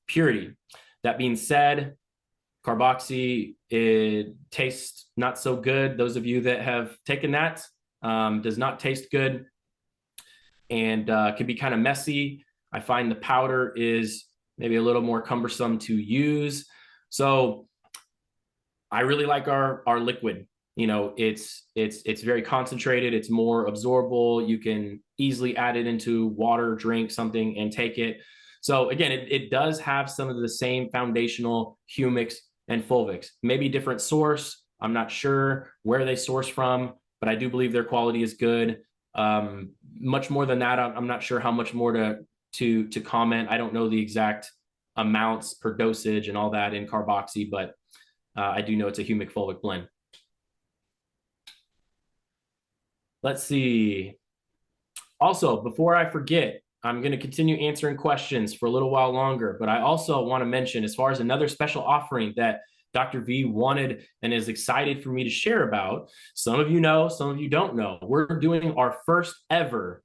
purity. That being said, Carboxy, it tastes not so good. Those of you that have taken that, does not taste good and can be kind of messy. I find the powder is maybe a little more cumbersome to use. So I really like our liquid. You know, it's very concentrated. It's more absorbable. You can easily add it into water, drink something, and take it. So again, it does have some of the same foundational humics and fulvics. Maybe different source. I'm not sure where they source from, but I do believe their quality is good. Much more than that, I'm not sure how much more to comment. I don't know the exact amounts per dosage and all that in Carboxy, but I do know it's a humic fulvic blend. Let's see. Also, before I forget, I'm going to continue answering questions for a little while longer, but I also want to mention, as far as another special offering that Dr. V wanted and is excited for me to share about, some of you know, some of you don't know, we're doing our first ever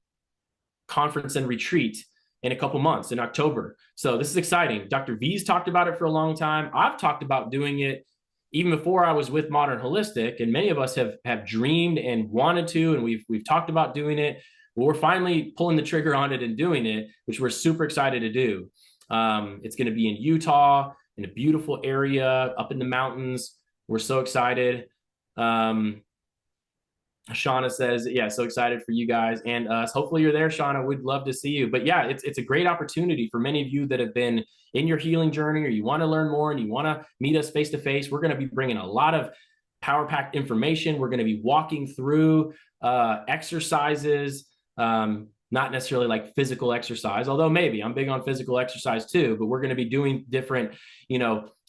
conference and retreat in a couple months in October. So this is exciting. Dr. V's talked about it for a long time. I've talked about doing it even before I was with Modern Holistic, and many of us have dreamed and wanted to, and we've talked about doing it. Well, we're finally pulling the trigger on it and doing it, which we're super excited to do. It's going to be in Utah, in a beautiful area up in the mountains. We're so excited. Shauna says, yeah, so excited for you guys and us. Hopefully you're there, Shauna. We'd love to see you. But yeah, it's a great opportunity for many of you that have been in your healing journey, or you want to learn more and you want to meet us face to face. We're going to be bringing a lot of power-packed information. We're going to be walking through exercises, not necessarily like physical exercise, although maybe I'm big on physical exercise too, but we're going to be doing different,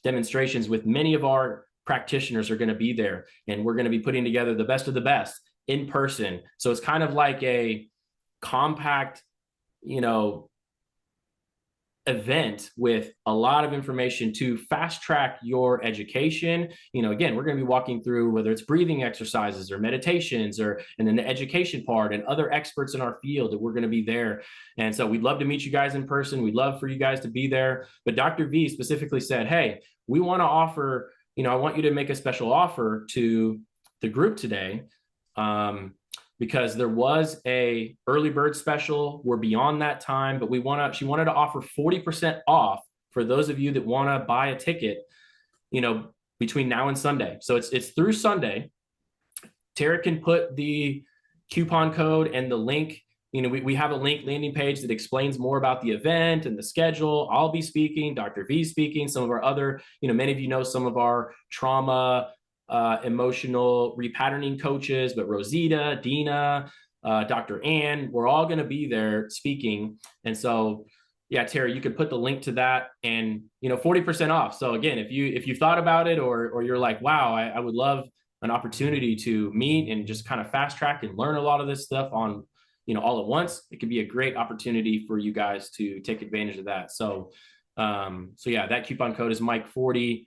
demonstrations with many of our practitioners are going to be there, and we're going to be putting together the best of the best in person. So it's kind of like a compact, event with a lot of information to fast track your education. Again, we're going to be walking through whether it's breathing exercises or meditations, and then the education part and other experts in our field that we're going to be there. And so we'd love to meet you guys in person. We'd love for you guys to be there. But Dr. V specifically said, hey, we want to offer, I want you to make a special offer to the group today, because there was a early bird special. We're beyond that time, but she wanted to offer 40% off for those of you that want to buy a ticket, between now and Sunday. So it's through Sunday. Tara can put the coupon code and the link. We have a link landing page that explains more about the event and the schedule. I'll be speaking, Dr. V speaking, some of our other, many of you know some of our trauma, emotional repatterning coaches, but Rosita, Dina, Dr. Ann, we're all going to be there speaking. And so, yeah, Terry, you could put the link to that and, 40% off. So again, if you thought about it, or you're like, wow, I would love an opportunity to meet and just kind of fast track and learn a lot of this stuff on, all at once, it could be a great opportunity for you guys to take advantage of that. So yeah, that coupon code is Mike40.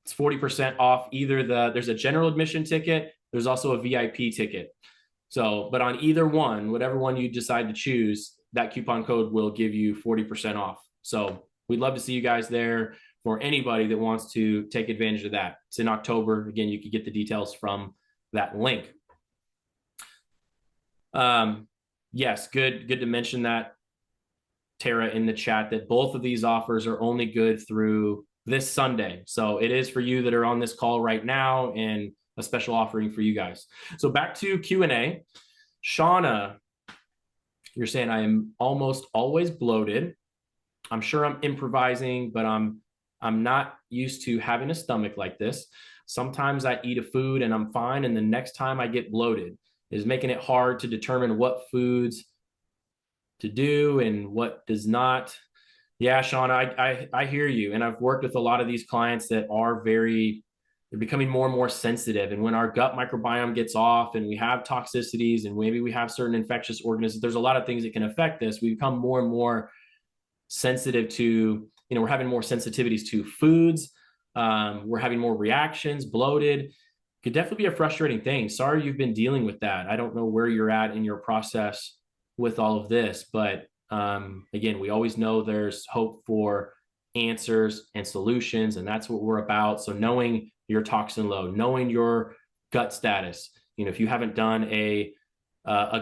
It's 40% off there's a general admission ticket. There's also a VIP ticket. So, but on either one, whatever one you decide to choose, that coupon code will give you 40% off. So we'd love to see you guys there for anybody that wants to take advantage of that. It's in October. Again, you can get the details from that link. Yes, good to mention that, Tara, in the chat, that both of these offers are only good through this Sunday. So it is for you that are on this call right now, and a special offering for you guys. So back to Q&A. Shauna, you're saying I am almost always bloated. I'm sure I'm improvising, but I'm not used to having a stomach like this. Sometimes I eat a food and I'm fine, and the next time I get bloated. It is making it hard to determine what foods to do and what does not. Yeah, Sean, I hear you. And I've worked with a lot of these clients that are they're becoming more and more sensitive. And when our gut microbiome gets off and we have toxicities and maybe we have certain infectious organisms, there's a lot of things that can affect this. We become more and more sensitive to, we're having more sensitivities to foods. We're having more reactions, bloated. Could definitely be a frustrating thing. Sorry you've been dealing with that. I don't know where you're at in your process with all of this, but again, we always know there's hope for answers and solutions, and that's what we're about. So knowing your toxin load, knowing your gut status, if you haven't done a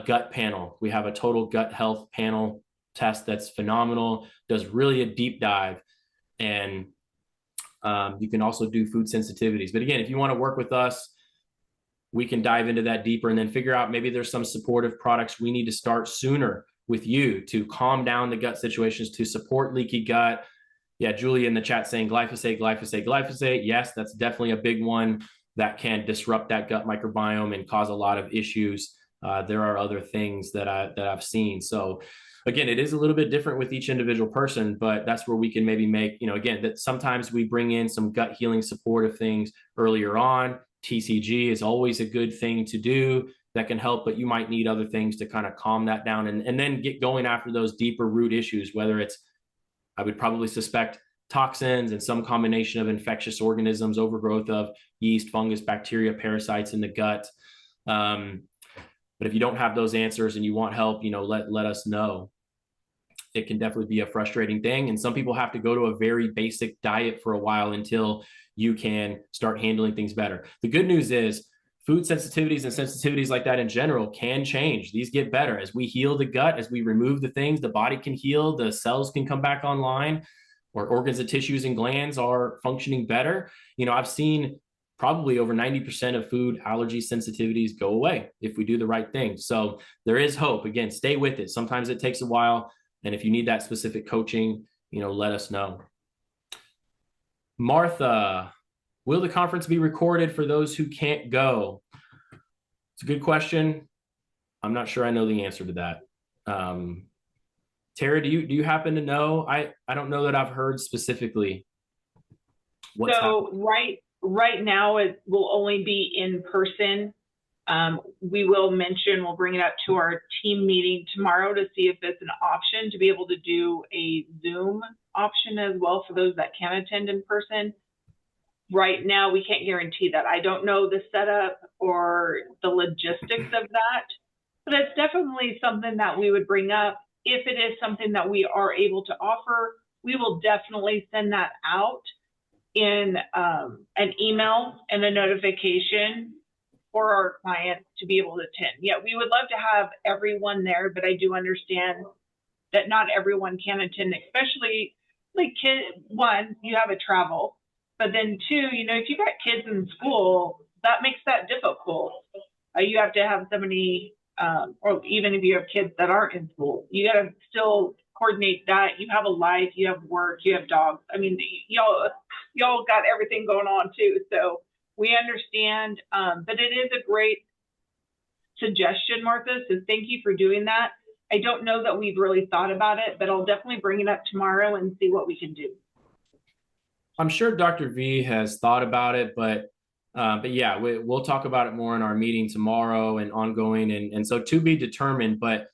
gut panel, we have a total gut health panel test that's phenomenal, does really a deep dive, and you can also do food sensitivities. But again, if you want to work with us, we can dive into that deeper and then figure out maybe there's some supportive products we need to start sooner with you to calm down the gut situations, to support leaky gut. Yeah, Julie in the chat saying glyphosate, glyphosate, glyphosate. Yes, that's definitely a big one that can disrupt that gut microbiome and cause a lot of issues. There are other things that I've seen. So again, it is a little bit different with each individual person, but that's where we can maybe make, again, that sometimes we bring in some gut healing supportive things earlier on. TCG is always a good thing to do that can help, but you might need other things to kind of calm that down and then get going after those deeper root issues, whether it's, I would probably suspect toxins and some combination of infectious organisms, overgrowth of yeast, fungus, bacteria, parasites in the gut. But if you don't have those answers and you want help, let us know. It can definitely be a frustrating thing. And some people have to go to a very basic diet for a while until you can start handling things better. The good news is food sensitivities and sensitivities like that in general can change. These get better as we heal the gut, as we remove the things, the body can heal, the cells can come back online, or organs and tissues and glands are functioning better. I've seen probably over 90% of food allergy sensitivities go away if we do the right thing. So there is hope. Again, stay with it. Sometimes it takes a while. And if you need that specific coaching, let us know. Martha, will the conference be recorded for those who can't go? It's a good question. I'm not sure I know the answer to that. Tara, do you happen to know? I don't know that I've heard specifically what's happening. Right now it will only be in person. We'll bring it up to our team meeting tomorrow to see if it's an option to be able to do a Zoom option as well for those that can attend in person. Right now, we can't guarantee that. I don't know the setup or the logistics of that, but it's definitely something that we would bring up. If it is something that we are able to offer, we will definitely send that out in an email and a notification for our clients to be able to attend. Yeah, we would love to have everyone there, but I do understand that not everyone can attend, especially like one, you have a travel, but then two, if you got kids in school, that makes that difficult. You have to have somebody, or even if you have kids that aren't in school, you got to still coordinate that. You have a life, you have work, you have dogs. I mean, y'all got everything going on too. So we understand, but it is a great suggestion, Martha. So thank you for doing that. I don't know that we've really thought about it, but I'll definitely bring it up tomorrow and see what we can do. I'm sure Dr. V has thought about it, but yeah, we'll talk about it more in our meeting tomorrow and ongoing. And so to be determined, but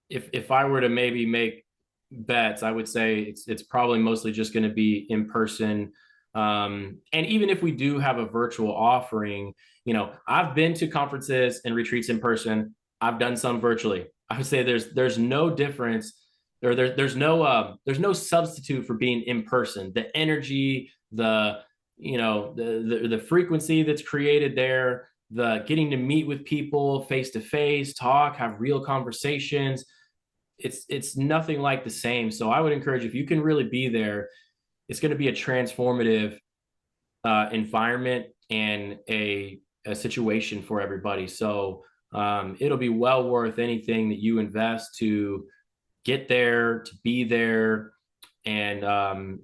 if I were to maybe make bets, I would say it's probably mostly just going to be in person. And even if we do have a virtual offering, I've been to conferences and retreats in person. I've done some virtually. I would say there's no difference, or there's no substitute for being in person. The energy, the frequency that's created there, the getting to meet with people face to face, talk, have real conversations. It's nothing like the same. So I would encourage, if you can really be there, it's going to be a transformative environment and a situation for everybody. So it'll be well worth anything that you invest to get there, to be there, and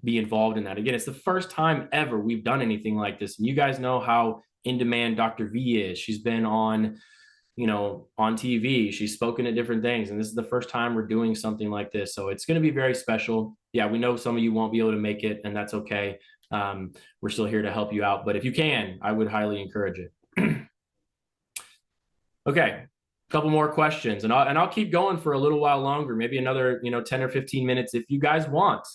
be involved in that. Again, it's the first time ever we've done anything like this. And you guys know how in demand Dr. V is. She's been on on TV. She's spoken at different things, and this is the first time we're doing something like this. So it's going to be very special. Yeah, we know some of you won't be able to make it, and that's okay. We're still here to help you out, but if you can, I would highly encourage it. Okay, a couple more questions, and I'll keep going for a little while longer, maybe another 10 or 15 minutes if you guys want.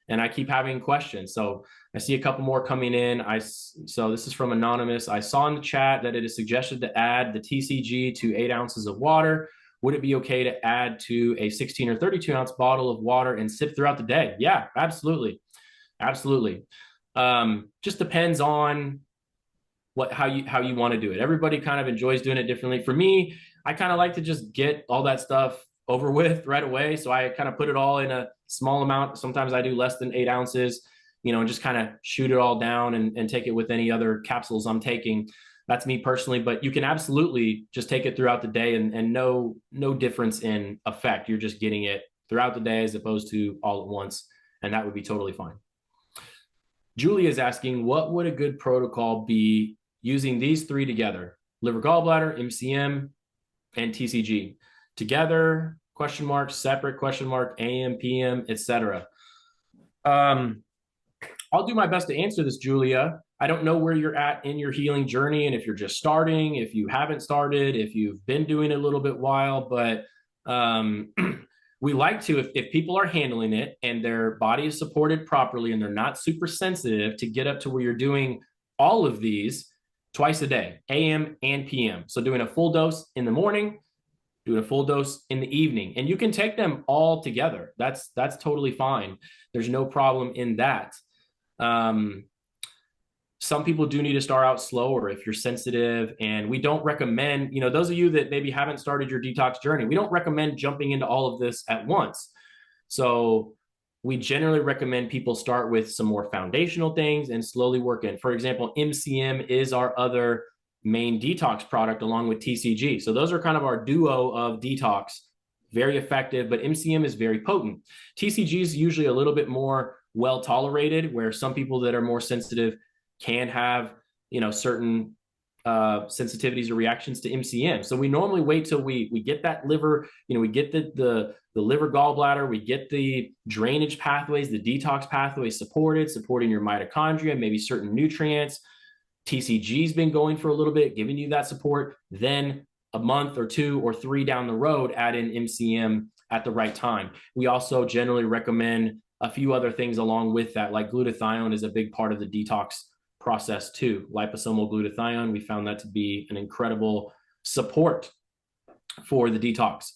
And I keep having questions. So I see a couple more coming in. So this is from Anonymous. I saw in the chat that it is suggested to add the TCG to 8 ounces of water. Would it be okay to add to a 16 or 32 ounce bottle of water and sip throughout the day? Yeah, absolutely. Absolutely. Just depends on how you want to do it. Everybody kind of enjoys doing it differently. For me, I kind of like to just get all that stuff over with right away. So I kind of put it all in a small amount. Sometimes I do less than 8 ounces, and just kind of shoot it all down and take it with any other capsules I'm taking. That's me personally, but you can absolutely just take it throughout the day and no difference in effect. You're just getting it throughout the day as opposed to all at once. And that would be totally fine. Julie is asking, what would a good protocol be using these 3 together? Liver gallbladder, MCM, and TCG. Together, question mark, separate question mark, AM, PM, etc. I'll do my best to answer this, Julia. I don't know where you're at in your healing journey, and if you're just starting, if you haven't started, if you've been doing it a little bit while, but we like to, if people are handling it and their body is supported properly and they're not super sensitive, to get up to where you're doing all of these twice a day, AM and PM. So doing a full dose in the morning, doing a full dose in the evening, and you can take them all together. That's totally fine. There's no problem in that. Some people do need to start out slower if you're sensitive, and we don't recommend, those of you that maybe haven't started your detox journey, we don't recommend jumping into all of this at once. So we generally recommend people start with some more foundational things and slowly work in. For example, MCM is our other main detox product along with TCG. So those are kind of our duo of detox, very effective, but MCM is very potent. TCG is usually a little bit more well tolerated, where some people that are more sensitive can have, certain sensitivities or reactions to MCM. So we normally wait till we get that liver, we get the liver gallbladder, we get the drainage pathways, the detox pathways supporting your mitochondria, maybe certain nutrients. TCG's been going for a little bit, giving you that support. Then a month or 2 or 3 down the road, add in MCM at the right time. We also generally recommend a few other things along with that, like glutathione is a big part of the detox process too. Liposomal glutathione, we found that to be an incredible support for the detox.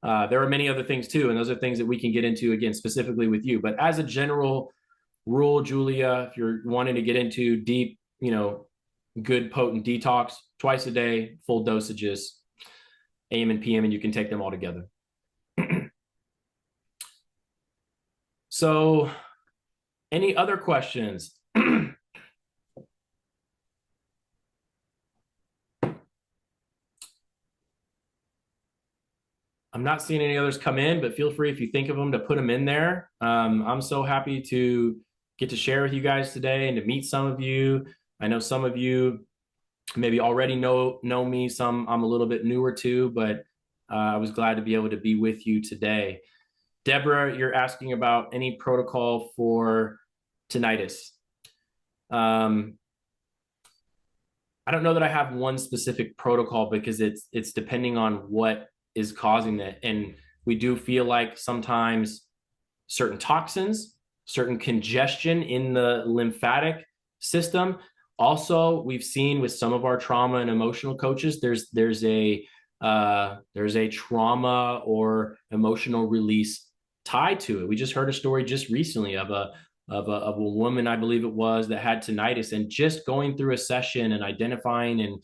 There are many other things too, and those are things that we can get into again specifically with you. But as a general rule, Julia, if you're wanting to get into deep, good potent detox, twice a day, full dosages, AM and PM, and you can take them all together. So, any other questions? I'm not seeing any others come in, but feel free, if you think of them, to put them in there. I'm so happy to get to share with you guys today and to meet some of you. I know some of you maybe already know me, some I'm a little bit newer to, but I was glad to be able to be with you today. Deborah, you're asking about any protocol for tinnitus. I don't know that I have one specific protocol, because it's depending on what is causing that. And we do feel like sometimes certain toxins, certain congestion in the lymphatic system. Also, we've seen with some of our trauma and emotional coaches, there's a trauma or emotional release tied to it. We just heard a story just recently of a woman, I believe it was, that had tinnitus, and just going through a session and identifying and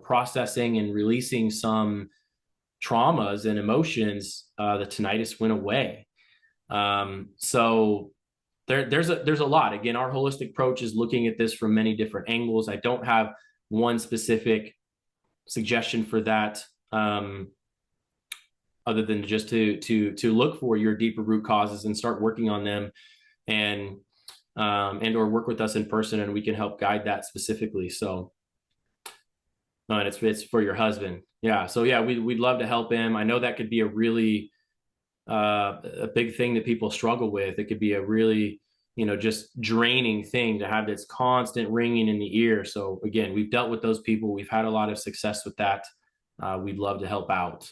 processing and releasing some traumas and emotions, the tinnitus went away. So there's a lot. Again, our holistic approach is looking at this from many different angles. I don't have one specific suggestion for that, other than just to look for your deeper root causes and start working on them, and or work with us in person, and we can help guide that specifically. So and it's for your husband. Yeah. So yeah, we'd love to help him. I know that could be a really a big thing that people struggle with. It could be a really, just draining thing to have this constant ringing in the ear. So again, we've dealt with those people. We've had a lot of success with that. We'd love to help out.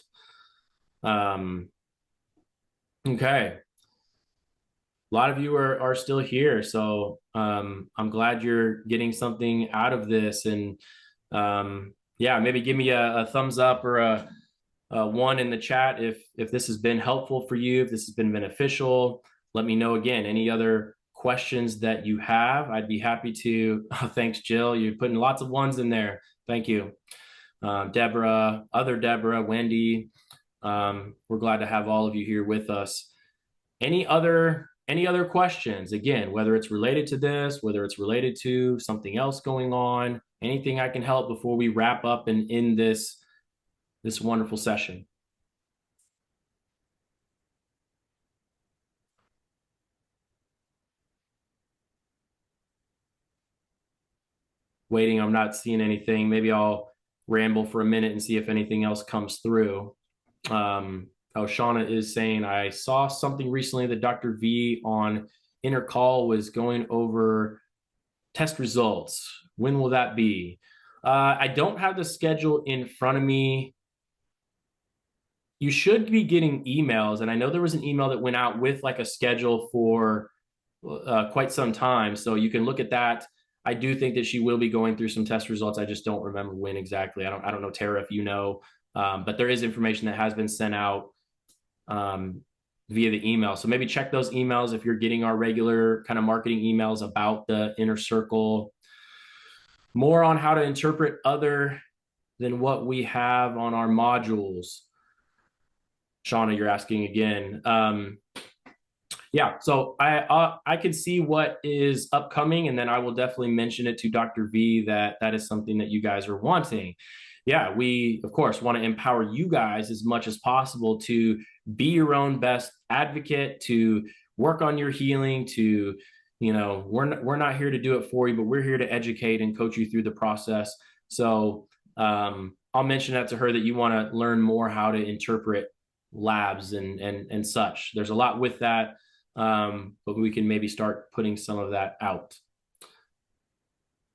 Okay. A lot of you are still here. So I'm glad you're getting something out of this. And yeah, maybe give me a thumbs up or a one in the chat if this has been helpful for you, if this has been beneficial. Let me know again. Any other questions that you have, I'd be happy to. Oh, thanks, Jill. You're putting lots of ones in there. Thank you. Deborah, other Deborah, Wendy. We're glad to have all of you here with us. Any other questions? Again, whether it's related to this, whether it's related to something else going on, anything I can help before we wrap up and end this wonderful session. Waiting, I'm not seeing anything. Maybe I'll ramble for a minute and see if anything else comes through. Shauna is saying, I saw something recently that Dr. V on Intercall was going over test results. When will that be? I don't have the schedule in front of me. You should be getting emails. And I know there was an email that went out with like a schedule for quite some time. So you can look at that. I do think that she will be going through some test results. I just don't remember when exactly. I don't know, Tara, if you know, but there is information that has been sent out via the email. So maybe check those emails if you're getting our regular kind of marketing emails about the inner circle. More on how to interpret other than what we have on our modules. Shauna, you're asking again. Yeah, so I can see what is upcoming, and then I will definitely mention it to Dr. V that is something that you guys are wanting. Yeah, we of course want to empower you guys as much as possible to be your own best advocate, to work on your healing, to we're not here to do it for you, but we're here to educate and coach you through the process. So I'll mention that to her, that you want to learn more how to interpret labs and such. There's a lot with that. But we can maybe start putting some of that out.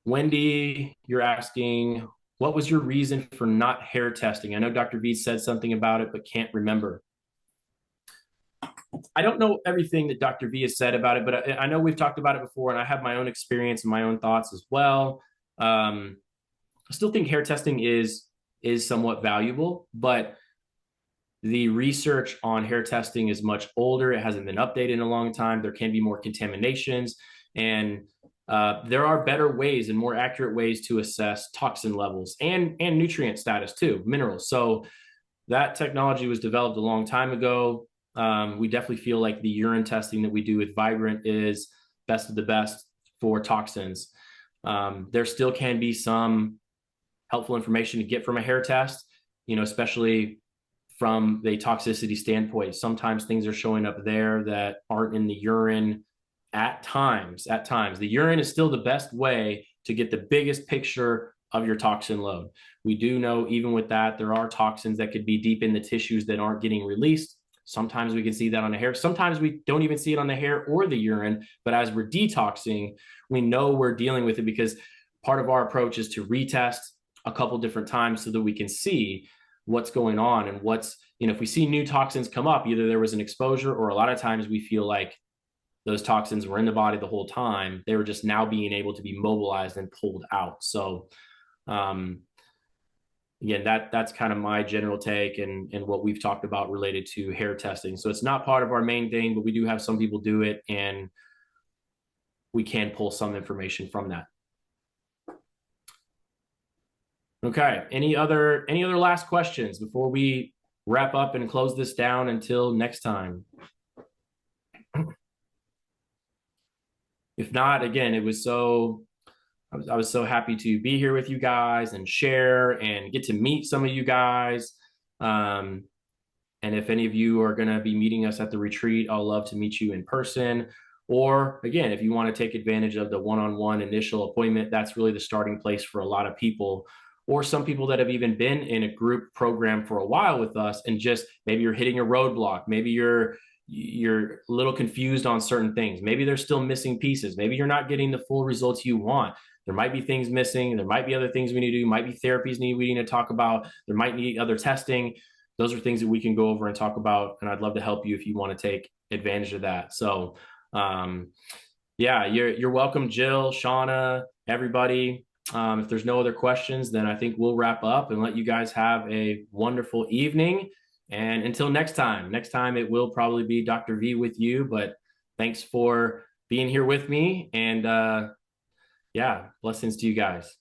Wendy, you're asking, what was your reason for not hair testing? I know Dr. V said something about it, but can't remember. I don't know everything that Dr. V has said about it, but I know we've talked about it before, and I have my own experience and my own thoughts as well. I still think hair testing is somewhat valuable, but the research on hair testing is much older. It hasn't been updated in a long time. There can be more contaminations, and there are better ways and more accurate ways to assess toxin levels and nutrient status too, minerals. So that technology was developed a long time ago. We definitely feel like the urine testing that we do with Vibrant is best of the best for toxins. There still can be some helpful information to get from a hair test, especially from the toxicity standpoint. Sometimes things are showing up there that aren't in the urine at times. The urine is still the best way to get the biggest picture of your toxin load. We do know even with that, there are toxins that could be deep in the tissues that aren't getting released. Sometimes we can see that on the hair. Sometimes we don't even see it on the hair or the urine, but as we're detoxing, we know we're dealing with it, because part of our approach is to retest a couple different times so that we can see what's going on and what's, if we see new toxins come up, either there was an exposure, or a lot of times we feel like those toxins were in the body the whole time. They were just now being able to be mobilized and pulled out. So again, that's kind of my general take and what we've talked about related to hair testing. So it's not part of our main thing, but we do have some people do it, and we can pull some information from that. Okay. Any other last questions before we wrap up and close this down until next time? If not, again, I was so happy to be here with you guys and share and get to meet some of you guys. And if any of you are going to be meeting us at the retreat, I'll love to meet you in person. Or again, if you want to take advantage of the one-on-one initial appointment, that's really the starting place for a lot of people. or some people that have even been in a group program for a while with us, and just maybe you're hitting a roadblock, maybe you're a little confused on certain things, maybe there's still missing pieces, maybe you're not getting the full results you want. There might be things missing, there might be other things we need to do, might be therapies we need to talk about, there might need other testing. Those are things that we can go over and talk about, and I'd love to help you if you want to take advantage of that. So yeah, you're welcome, Jill, Shauna, everybody. If there's no other questions, then I think we'll wrap up and let you guys have a wonderful evening. And until next time it will probably be Dr. V with you, but thanks for being here with me. And yeah, blessings to you guys.